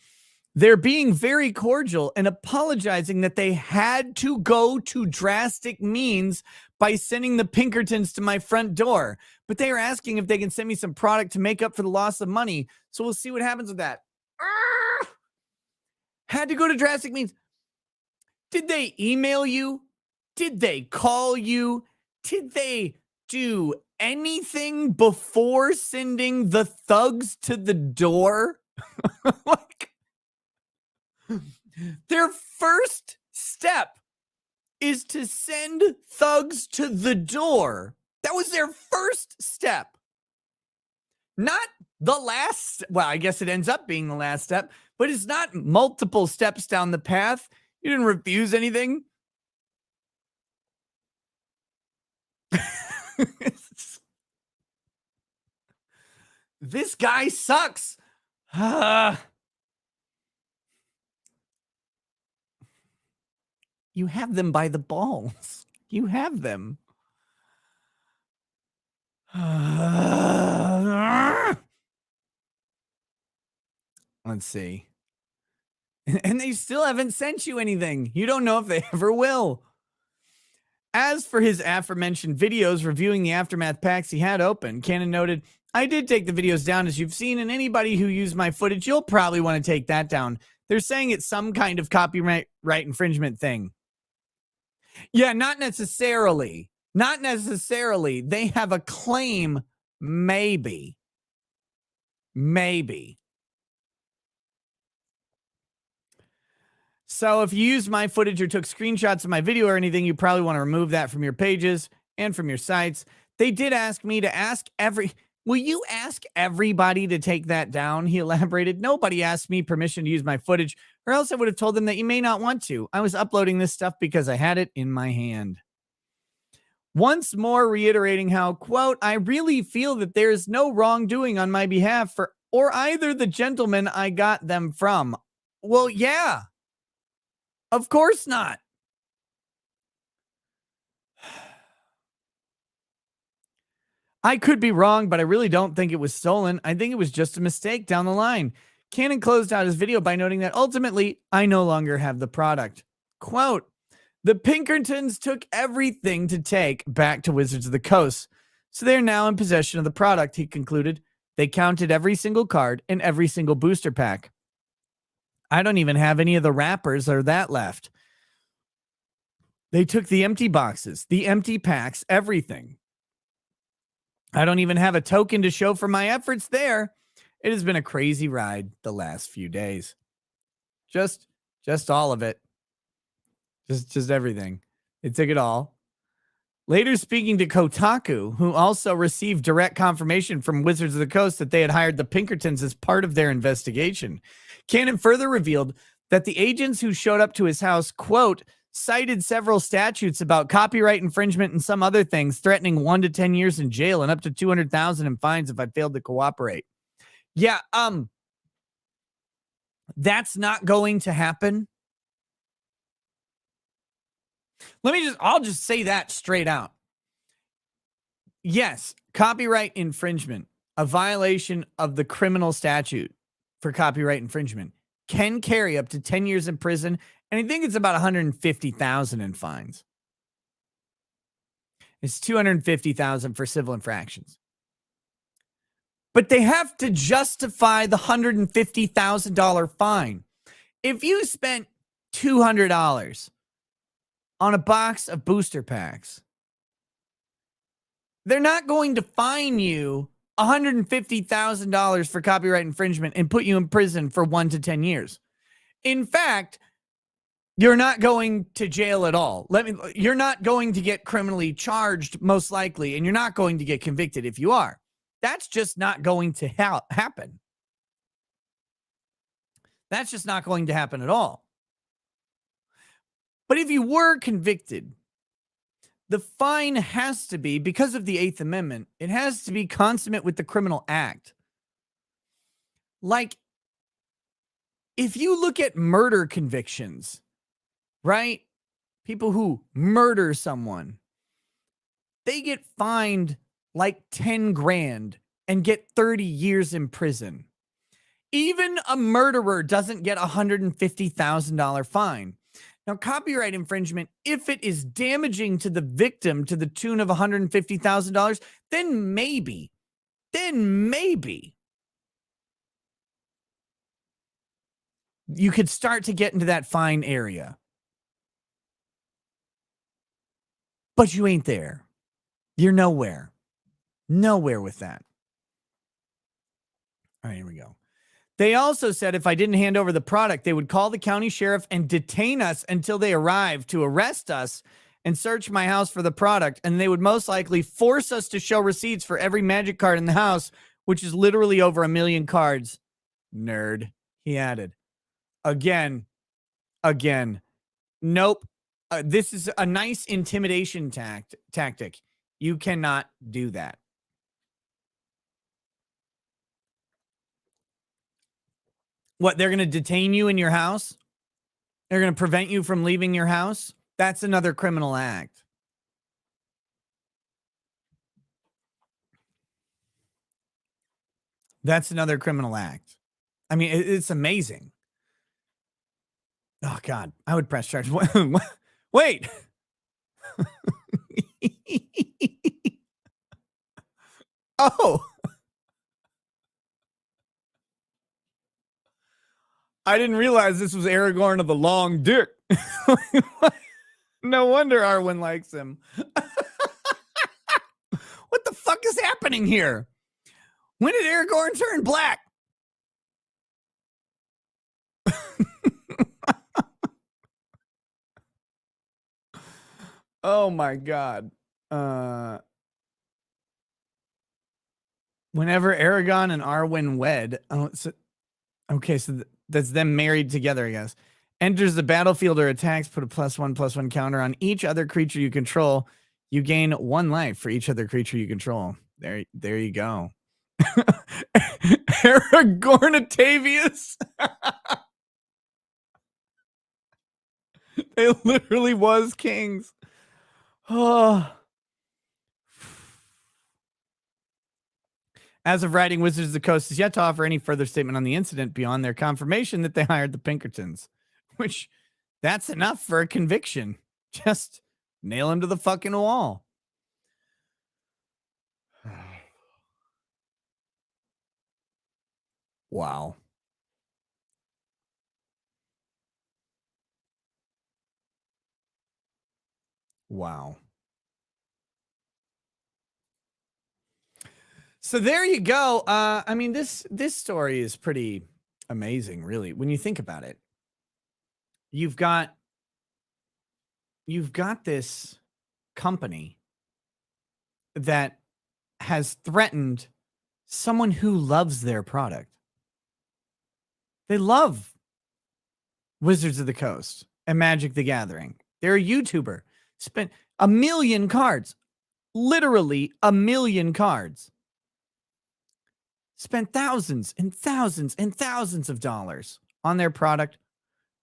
They're being very cordial and apologizing that they had to go to drastic means by sending the Pinkertons to my front door. But they are asking if they can send me some product to make up for the loss of money. So we'll see what happens with that. Had to go to drastic means. Did they email you? Did they call you? Did they do anything before sending the thugs to the door? Like, their first step is to send thugs to the door. That was their first step. Not the last. Well, I guess it ends up being the last step, but it's not multiple steps down the path. You didn't refuse anything. This guy sucks. You have them by the balls. You have them. Let's see. And they still haven't sent you anything. You don't know if they ever will. As for his aforementioned videos reviewing the Aftermath packs he had open, Cannon noted, I did take the videos down as you've seen, and anybody who used my footage, you'll probably want to take that down. They're saying it's some kind of copyright infringement thing. Yeah, not necessarily. Not necessarily. They have a claim, maybe. Maybe. So if you used my footage or took screenshots of my video or anything, you probably want to remove that from your pages and from your sites. They did ask me to ask will you ask everybody to take that down? He elaborated. Nobody asked me permission to use my footage, or else I would have told them that you may not want to. I was uploading this stuff because I had it in my hand. Once more reiterating how, quote, I really feel that there is no wrongdoing on my behalf or either the gentleman I got them from. Well, yeah. Of course not. I could be wrong, but I really don't think it was stolen. I think it was just a mistake down the line. Cannon closed out his video by noting that ultimately, I no longer have the product. Quote, the Pinkertons took everything to take back to Wizards of the Coast, so they're now in possession of the product, he concluded. They counted every single card and every single booster pack. I don't even have any of the wrappers or that left. They took the empty boxes, the empty packs, everything. I don't even have a token to show for my efforts there. It has been a crazy ride the last few days. Just all of it. Just everything. They took it all. Later speaking to Kotaku, who also received direct confirmation from Wizards of the Coast that they had hired the Pinkertons as part of their investigation, Cannon further revealed that the agents who showed up to his house, quote, cited several statutes about copyright infringement and some other things, threatening 1 to 10 years in jail and up to $200,000 in fines if I failed to cooperate. Yeah, that's not going to happen. I'll just say that straight out. Yes, copyright infringement, a violation of the criminal statute for copyright infringement, can carry up to 10 years in prison, and I think it's about $150,000 in fines. It's $250,000 for civil infractions. But they have to justify the $150,000 fine. If you spent $200 on a box of booster packs, they're not going to fine you $150,000 for copyright infringement and put you in prison for 1 to 10 years. In fact, you're not going to jail at all. You're not going to get criminally charged, most likely, and you're not going to get convicted if you are. That's just not going to happen. That's just not going to happen at all. But if you were convicted, the fine has to be, because of the Eighth Amendment, it has to be consummate with the criminal act. Like, if you look at murder convictions, right? People who murder someone, they get fined like 10 grand and get 30 years in prison. Even a murderer doesn't get a $150,000 fine. Now, copyright infringement, if it is damaging to the victim to the tune of $150,000, then maybe you could start to get into that fine area. But you ain't there. You're nowhere. Nowhere with that. All right, here we go. They also said if I didn't hand over the product, they would call the county sheriff and detain us until they arrived to arrest us and search my house for the product. And they would most likely force us to show receipts for every magic card in the house, which is literally over 1 million cards. Nerd, he added. Again. Nope. This is a nice intimidation tactic. You cannot do that. What, they're going to detain you in your house? They're going to prevent you from leaving your house? That's another criminal act. That's another criminal act. I mean, it's amazing. Oh, God. I would press charge. Wait. Oh. I didn't realize this was Aragorn of the long dick. No wonder Arwen likes him. What the fuck is happening here? When did Aragorn turn black? Oh my God. Whenever Aragorn and Arwen wed, okay, so that's them married together, I guess. Enters the battlefield or attacks, put a +1/+1 counter on each other creature you control. You gain 1 life for each other creature you control. There you go. Aragornatavius. They literally was kings. Oh. As of writing, Wizards of the Coast is yet to offer any further statement on the incident beyond their confirmation that they hired the Pinkertons, which that's enough for a conviction. Just nail him to the fucking wall. Wow. Wow. So there you go. I mean, this story is pretty amazing, really, when you think about it. You've got this company that has threatened someone who loves their product. They love Wizards of the Coast and Magic the Gathering. They're a YouTuber. Spent 1 million cards. Literally 1 million cards. Spent thousands and thousands and thousands of dollars on their product.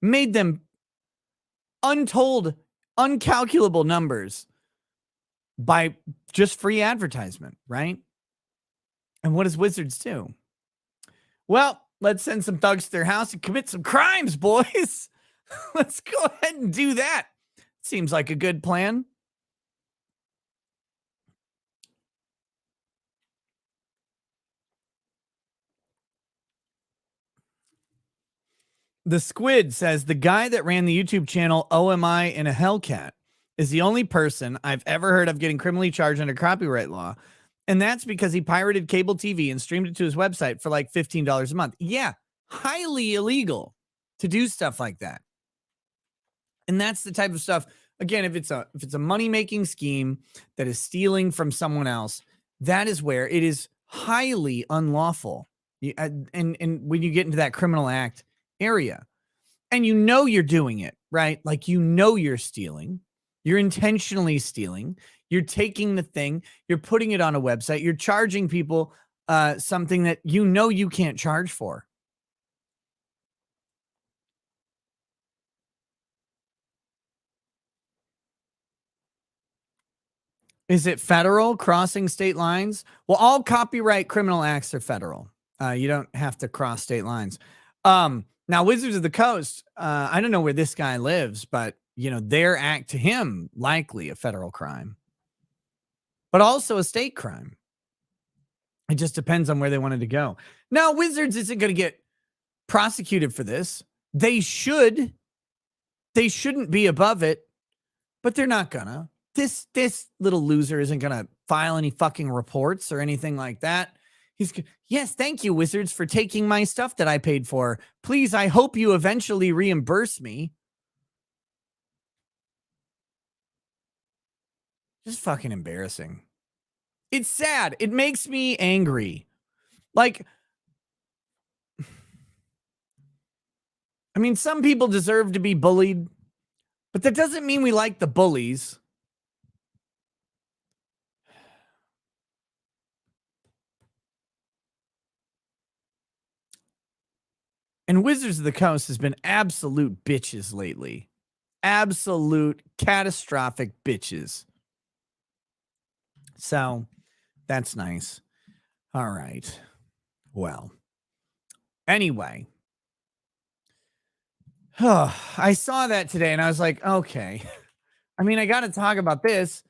Made them untold, uncalculable numbers by just free advertisement, right? And what does Wizards do? Well, let's send some thugs to their house and commit some crimes, boys. Let's go ahead and do that. Seems like a good plan. The Squid says the guy that ran the YouTube channel OMI in a Hellcat is the only person I've ever heard of getting criminally charged under copyright law. And that's because he pirated cable TV and streamed it to his website for like $15 a month. Yeah, highly illegal to do stuff like that. And that's the type of stuff, again, if it's a money-making scheme that is stealing from someone else, that is where it is highly unlawful. And when you get into that criminal act area, and you know you're doing it, right? Like, you know you're stealing, You're intentionally stealing. You're taking the thing, you're putting it on a website, you're charging people something that you can't charge for. Is it federal crossing state lines? Well, all copyright criminal acts are federal. You don't have to cross state lines. Now, Wizards of the Coast, I don't know where this guy lives, but their act to him likely a federal crime, but also a state crime. It just depends on where they wanted to go. Now, Wizards isn't going to get prosecuted for this. They should. They shouldn't be above it, but they're not gonna. This little loser isn't gonna file any fucking reports or anything like that. Yes, thank you, Wizards, for taking my stuff that I paid for. Please, I hope you eventually reimburse me. Just fucking embarrassing. It's sad. It makes me angry. Like, I mean, some people deserve to be bullied, but that doesn't mean we like the bullies. And Wizards of the Coast has been absolute bitches lately. Absolute catastrophic bitches. So that's nice. All right. Well, anyway. I saw that today and I was like, okay. I mean, I got to talk about this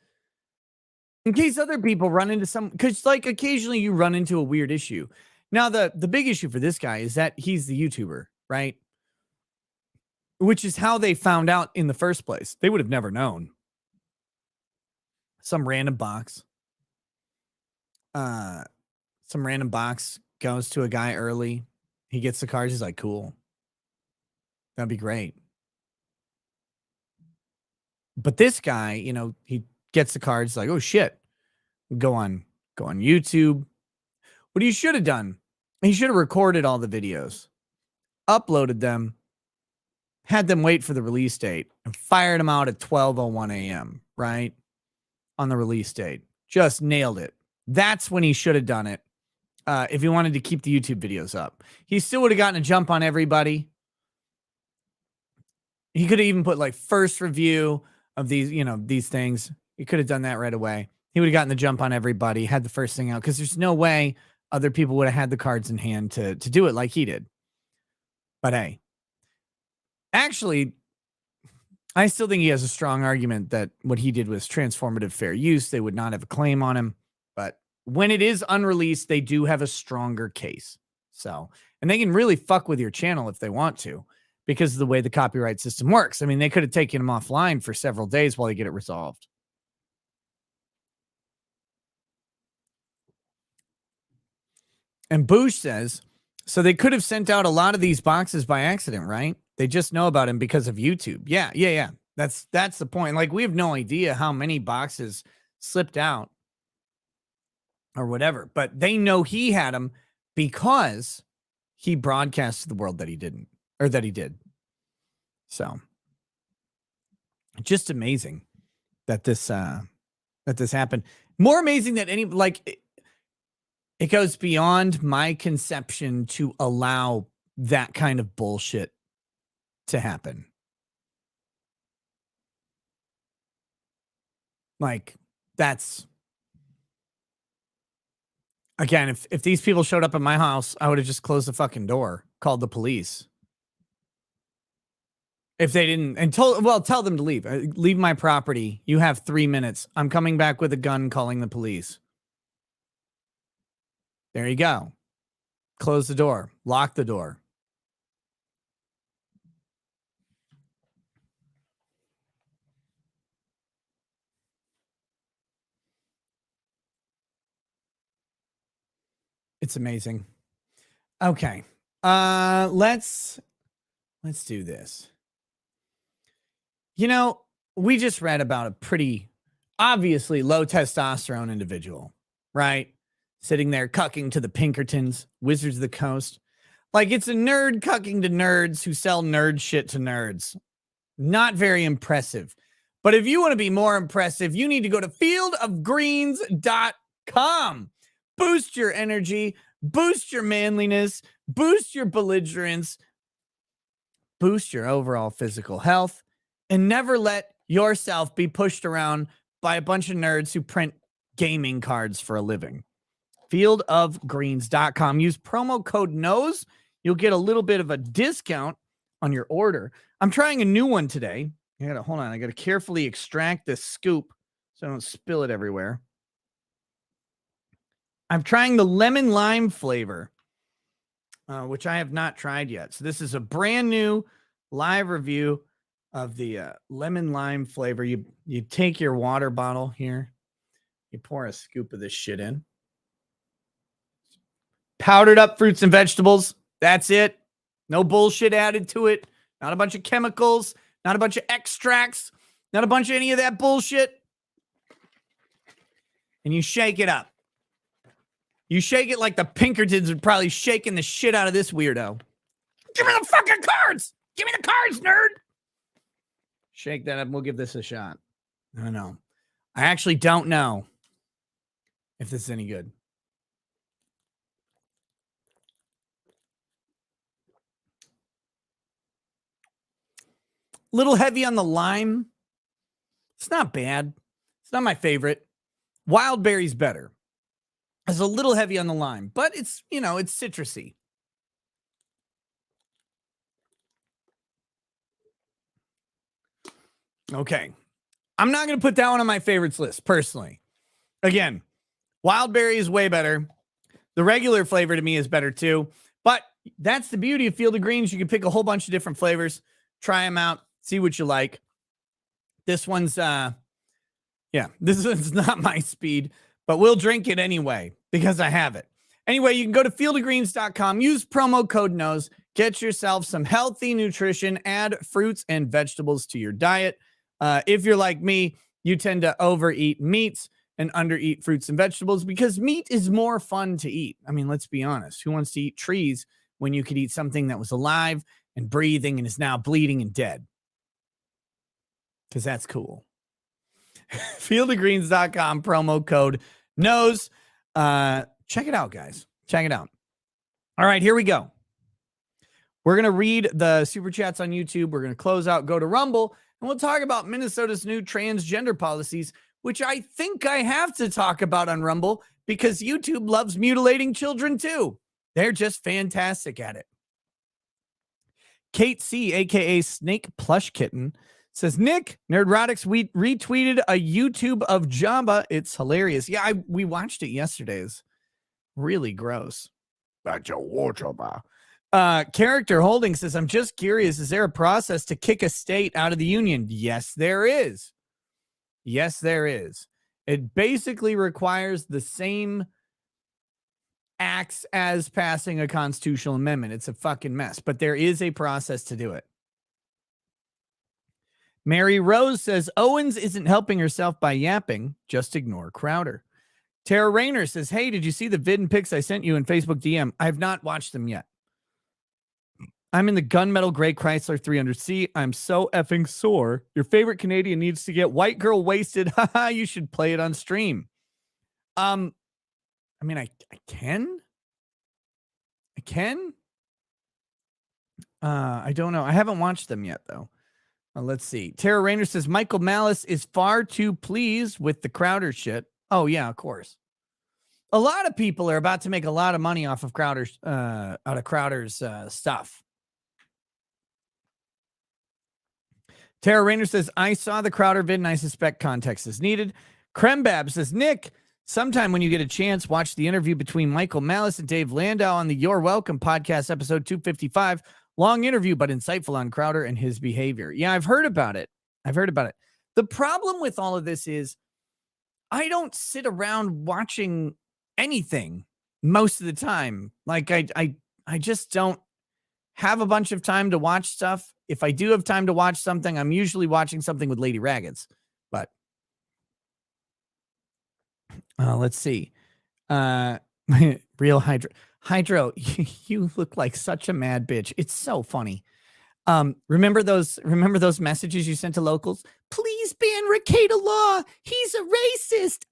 in case other people run into some, because like occasionally you run into a weird issue. Now, the big issue for this guy is that he's the YouTuber, right? Which is how they found out in the first place. They would have never known. Some random box. Some random box goes to a guy early. He gets the cards. He's like, cool. That'd be great. But this guy, he gets the cards like, oh shit. Go on YouTube. What he should have done, he should have recorded all the videos, uploaded them, had them wait for the release date, and fired them out at 12:01 a.m., right? On the release date. Just nailed it. That's when he should have done it. If he wanted to keep the YouTube videos up, he still would have gotten a jump on everybody. He could have even put like first review of these things. He could have done that right away. He would have gotten the jump on everybody, had the first thing out, because there's no way other people would have had the cards in hand to do it like he did. But hey, actually, I still think he has a strong argument that what he did was transformative fair use. They would not have a claim on him. But when it is unreleased, they do have a stronger case. So, and they can really fuck with your channel if they want to, because of the way the copyright system works. I mean, they could have taken him offline for several days while they get it resolved. And Boosh says, so they could have sent out a lot of these boxes by accident, right? They just know about him because of YouTube. Yeah. That's the point. Like, we have no idea how many boxes slipped out or whatever, but they know he had them because he broadcast to the world that he didn't, or that he did. So just amazing that this happened. More amazing that it goes beyond my conception to allow that kind of bullshit to happen. Like, that's, again, if these people showed up at my house, I would have just closed the fucking door, called the police. If they didn't, and tell them to leave. Leave my property. You have 3 minutes. I'm coming back with a gun, calling the police. There you go. Close the door. Lock the door. It's amazing. Okay. Let's do this. We just read about a pretty obviously low testosterone individual, right? Sitting there cucking to the Pinkertons, Wizards of the Coast. Like, it's a nerd cucking to nerds who sell nerd shit to nerds. Not very impressive. But if you want to be more impressive, you need to go to fieldofgreens.com. Boost your energy, boost your manliness, boost your belligerence, boost your overall physical health, and never let yourself be pushed around by a bunch of nerds who print gaming cards for a living. Fieldofgreens.com. Use promo code NOSE. You'll get a little bit of a discount on your order. I'm trying a new one today. Hold on. I got to carefully extract this scoop so I don't spill it everywhere. I'm trying the lemon lime flavor, which I have not tried yet. So this is a brand new live review of the lemon lime flavor. You take your water bottle here. You pour a scoop of this shit in. Powdered up fruits and vegetables. That's it. No bullshit added to it. Not a bunch of chemicals. Not a bunch of extracts. Not a bunch of any of that bullshit. And you shake it up. You shake it like the Pinkertons would probably shaking the shit out of this weirdo. Give me the fucking cards. Give me the cards, nerd. Shake that up. We'll give this a shot. I don't know. I actually don't know if this is any good. Little heavy on the lime. It's not bad. It's not my favorite. Wild berry's better. It's a little heavy on the lime, but it's, it's citrusy. Okay. I'm not going to put that one on my favorites list, personally. Again, wild berry is way better. The regular flavor to me is better too. But that's the beauty of Field of Greens. You can pick a whole bunch of different flavors, try them out, see what you like. This one's, this one's not my speed, but we'll drink it anyway because I have it. Anyway, you can go to fieldofgreens.com, use promo code NOSE, get yourself some healthy nutrition, add fruits and vegetables to your diet. If you're like me, you tend to overeat meats and undereat fruits and vegetables because meat is more fun to eat. I mean, let's be honest. Who wants to eat trees when you could eat something that was alive and breathing and is now bleeding and dead? Because that's cool. Fieldofgreens.com, promo code NOSE. Check it out, guys. Check it out. All right, here we go. We're going to read the super chats on YouTube. We're going to close out, go to Rumble, and we'll talk about Minnesota's new transgender policies, which I think I have to talk about on Rumble because YouTube loves mutilating children too. They're just fantastic at it. Kate C, a.k.a. Snake Plush Kitten, says, Nick, Nerdrotics, we retweeted a YouTube of Jabba. It's hilarious. Yeah, we watched it yesterday. It's really gross. Character Holding says, I'm just curious, is there a process to kick a state out of the union? Yes, there is. Yes, there is. It basically requires the same acts as passing a constitutional amendment. It's a fucking mess, but there is a process to do it. Mary Rose says, Owens isn't helping herself by yapping. Just ignore Crowder. Tara Rayner says, hey, did you see the vid and pics I sent you in Facebook DM? I have not watched them yet. I'm in the gunmetal gray Chrysler 300C. I'm so effing sore. Your favorite Canadian needs to get white girl wasted. Haha, you should play it on stream. I mean, I can. I can. I don't know. I haven't watched them yet, though. Let's see. Tara Rayner says, Michael Malice is far too pleased with the Crowder shit. Oh, yeah, of course. A lot of people are about to make a lot of money off of Crowder's, stuff. Tara Rayner says, I saw the Crowder vid and I suspect context is needed. Krembab says, Nick, sometime when you get a chance, watch the interview between Michael Malice and Dave Landau on the You're Welcome podcast, episode 255. Long interview, but insightful on Crowder and his behavior. Yeah, I've heard about it. The problem with all of this is I don't sit around watching anything most of the time. Like I just don't have a bunch of time to watch stuff. If I do have time to watch something, I'm usually watching something with Lady Raggeds. But let's see. Real Hydro, you look like such a mad bitch. It's so funny. Remember those messages you sent to locals? Please He's banned Ricada Law. He's a racist.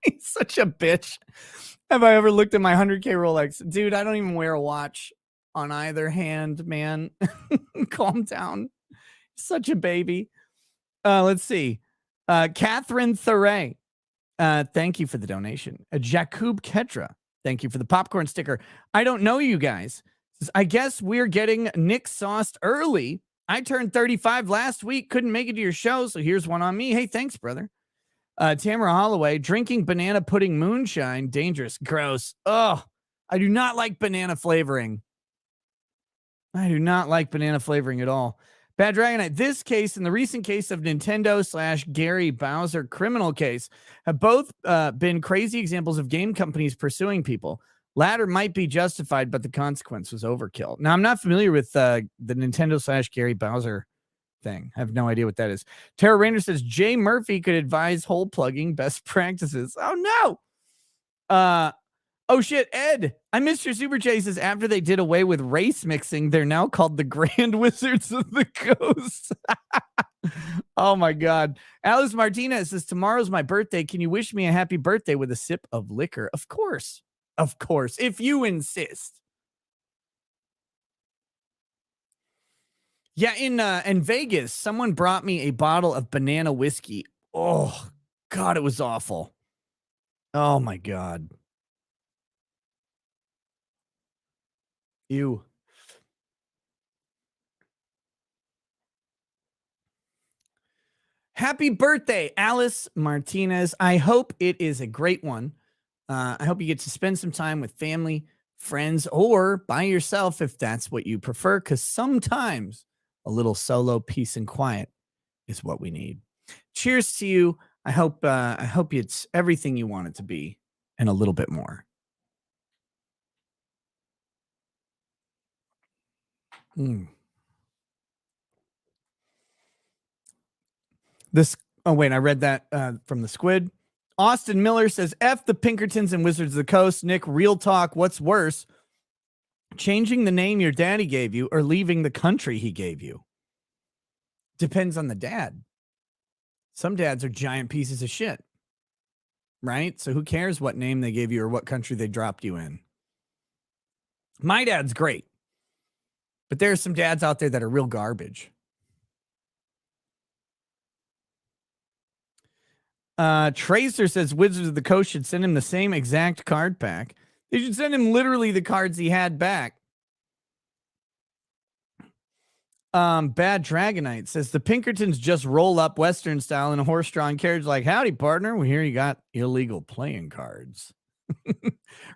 He's such a bitch. Have I ever looked at my 100K Rolex? Dude, I don't even wear a watch on either hand, man. Calm down. Such a baby. Let's see. Catherine Thuray. Thank you for the donation. Jakub Kedra. Thank you for the popcorn sticker. I don't know you guys. I guess we're getting Nick sauced early. I turned 35 last week. Couldn't make it to your show, so here's one on me. Hey, thanks, brother. Tamara Holloway. Drinking banana pudding moonshine. Dangerous. Gross. Ugh. I do not like banana flavoring. I do not like banana flavoring at all. Bad Dragonite, this case and the recent case of Nintendo / Gary Bowser criminal case have both been crazy examples of game companies pursuing people. Latter might be justified, but the consequence was overkill. Now, I'm not familiar with the Nintendo / Gary Bowser thing. I have no idea what that is. Tara Rayner says, Jay Murphy could advise hole plugging best practices. Oh, no. Oh, shit, Ed. I missed your super chases. After they did away with race mixing, they're now called the Grand Wizards of the Coast. Oh, my God. Alice Martinez says, tomorrow's my birthday. Can you wish me a happy birthday with a sip of liquor? Of course. Of course. If you insist. Yeah, in Vegas, someone brought me a bottle of banana whiskey. Oh, God, it was awful. Oh, my God. Ew. Happy birthday, Alice Martinez. I hope it is a great one. I hope you get to spend some time with family, friends, or by yourself if that's what you prefer, because sometimes a little solo peace and quiet is what we need. Cheers to you. I hope it's everything you want it to be and a little bit more. Oh, wait, I read that from the Squid. Austin Miller says, F the Pinkertons and Wizards of the Coast. Nick, real talk, what's worse? Changing the name your daddy gave you or leaving the country he gave you? Depends on the dad. Some dads are giant pieces of shit, right? So who cares what name they gave you or what country they dropped you in? My dad's great, but there are some dads out there that are real garbage. Tracer says Wizards of the Coast should send him the same exact card pack. They should send him literally the cards he had back. Bad Dragonite says the Pinkertons just roll up Western style in a horse-drawn carriage like, howdy, partner. We hear you got illegal playing cards.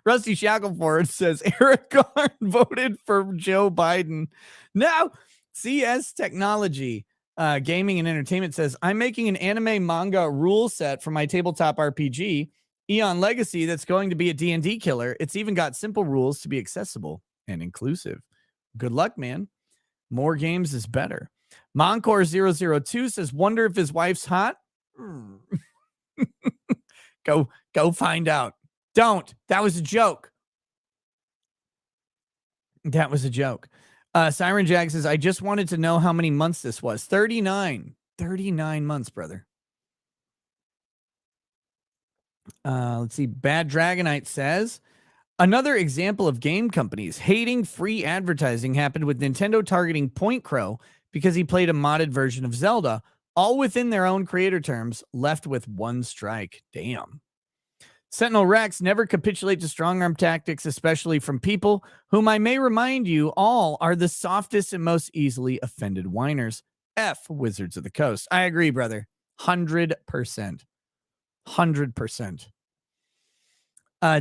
Rusty Shackleford says Eric Garn voted for Joe Biden. Now, CS Technology, Gaming and Entertainment says, I'm making an anime manga rule set for my tabletop RPG, Eon Legacy, that's going to be a D&D killer. It's even got simple rules to be accessible and inclusive. Good luck, man. More games is better. Moncor002 says, wonder if his wife's hot. Go find out. Don't. That was a joke. That was a joke. Siren Jag says, I just wanted to know how many months this was. 39. 39 months, brother. Let's see. Bad Dragonite says, another example of game companies hating free advertising happened with Nintendo targeting Point Crow because he played a modded version of Zelda, all within their own creator terms, left with one strike. Damn. Sentinel Rex, never capitulate to strong arm tactics, especially from people whom I may remind you all are the softest and most easily offended whiners. F Wizards of the Coast. I agree, brother. 100%. 100%.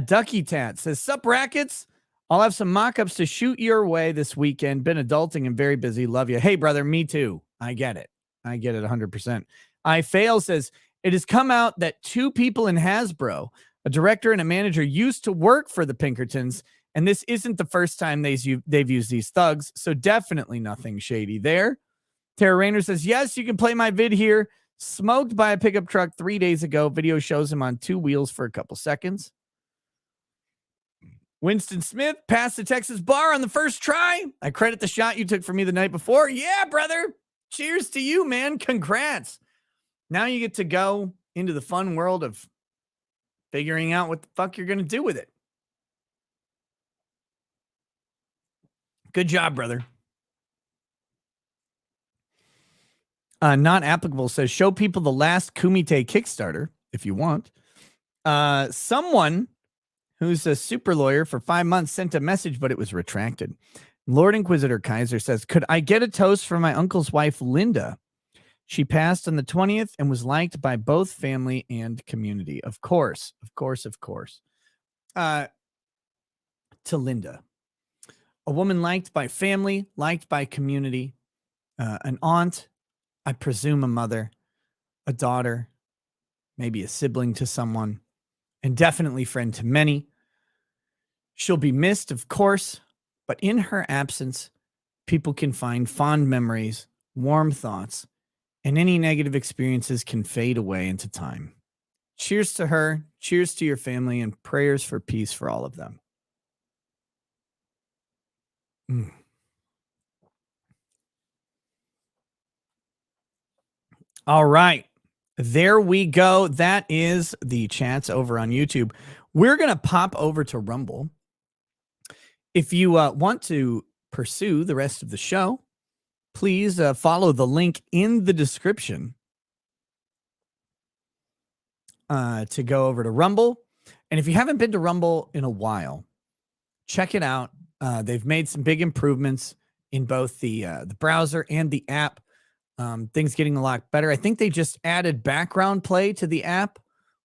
Ducky Tat says, sup, rackets? I'll have some mock-ups to shoot your way this weekend. Been adulting and very busy. Love you. Hey, brother, me too. I get it. 100%. I Fail says, it has come out that two people in Hasbro, a director and a manager, used to work for the Pinkertons, and this isn't the first time they've used these thugs, so definitely nothing shady there. Tara Rayner says, yes, you can play my vid here. Smoked by a pickup truck 3 days ago. Video shows him on two wheels for a couple seconds. Winston Smith passed the Texas bar on the first try. I credit the shot you took from me the night before. Yeah, brother. Cheers to you, man. Congrats. Now you get to go into the fun world of figuring out what the fuck you're going to do with it. Good job, brother. Not applicable says, show people the last Kumite Kickstarter if you want. Someone who's a super lawyer for 5 months sent a message, but it was retracted. Lord Inquisitor Kaiser says, could I get a toast from my uncle's wife, Linda? She passed on the 20th and was liked by both family and community. Of course, of course, of course. To Linda, a woman liked by family, liked by community, an aunt, I presume a mother, a daughter, maybe a sibling to someone, and definitely friend to many. She'll be missed, of course, but in her absence, people can find fond memories, warm thoughts, and any negative experiences can fade away into time. Cheers to her, cheers to your family, and prayers for peace for all of them. All right. There we go. That is the chats over on YouTube. We're going to pop over to Rumble. If you want to pursue the rest of the show, please follow the link in the description to go over to Rumble. And if you haven't been to Rumble in a while, check it out. They've made some big improvements in both the browser and the app. Things getting a lot better. I think they just added background play to the app,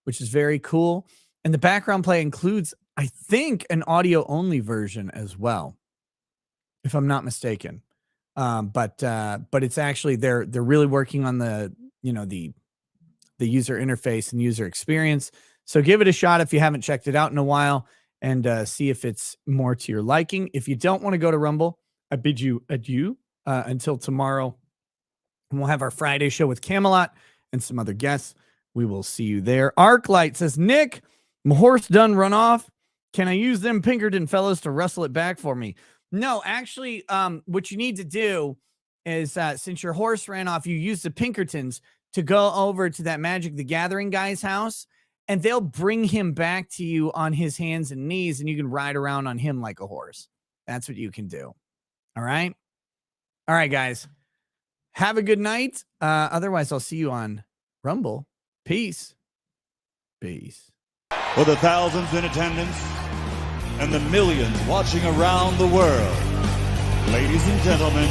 which is very cool. And the background play includes, I think, an audio only version as well, if I'm not mistaken. But it's actually they're really working on the user interface and user experience. So give it a shot if you haven't checked it out in a while, and see if it's more to your liking. If you don't want to go to Rumble, I bid you adieu until tomorrow. And we'll have our Friday show with Camelot and some other guests. We will see you there. Arclight says, Nick, my horse done run off. Can I use them Pinkerton fellows to wrestle it back for me? No, actually, what you need to do is, since your horse ran off, you use the Pinkertons to go over to that Magic the Gathering guy's house, and they'll bring him back to you on his hands and knees, and you can ride around on him like a horse. That's what you can do. All right? All right, guys. Have a good night. Otherwise, I'll see you on Rumble. Peace. Peace. For the thousands in attendance and the millions watching around the world, ladies and gentlemen,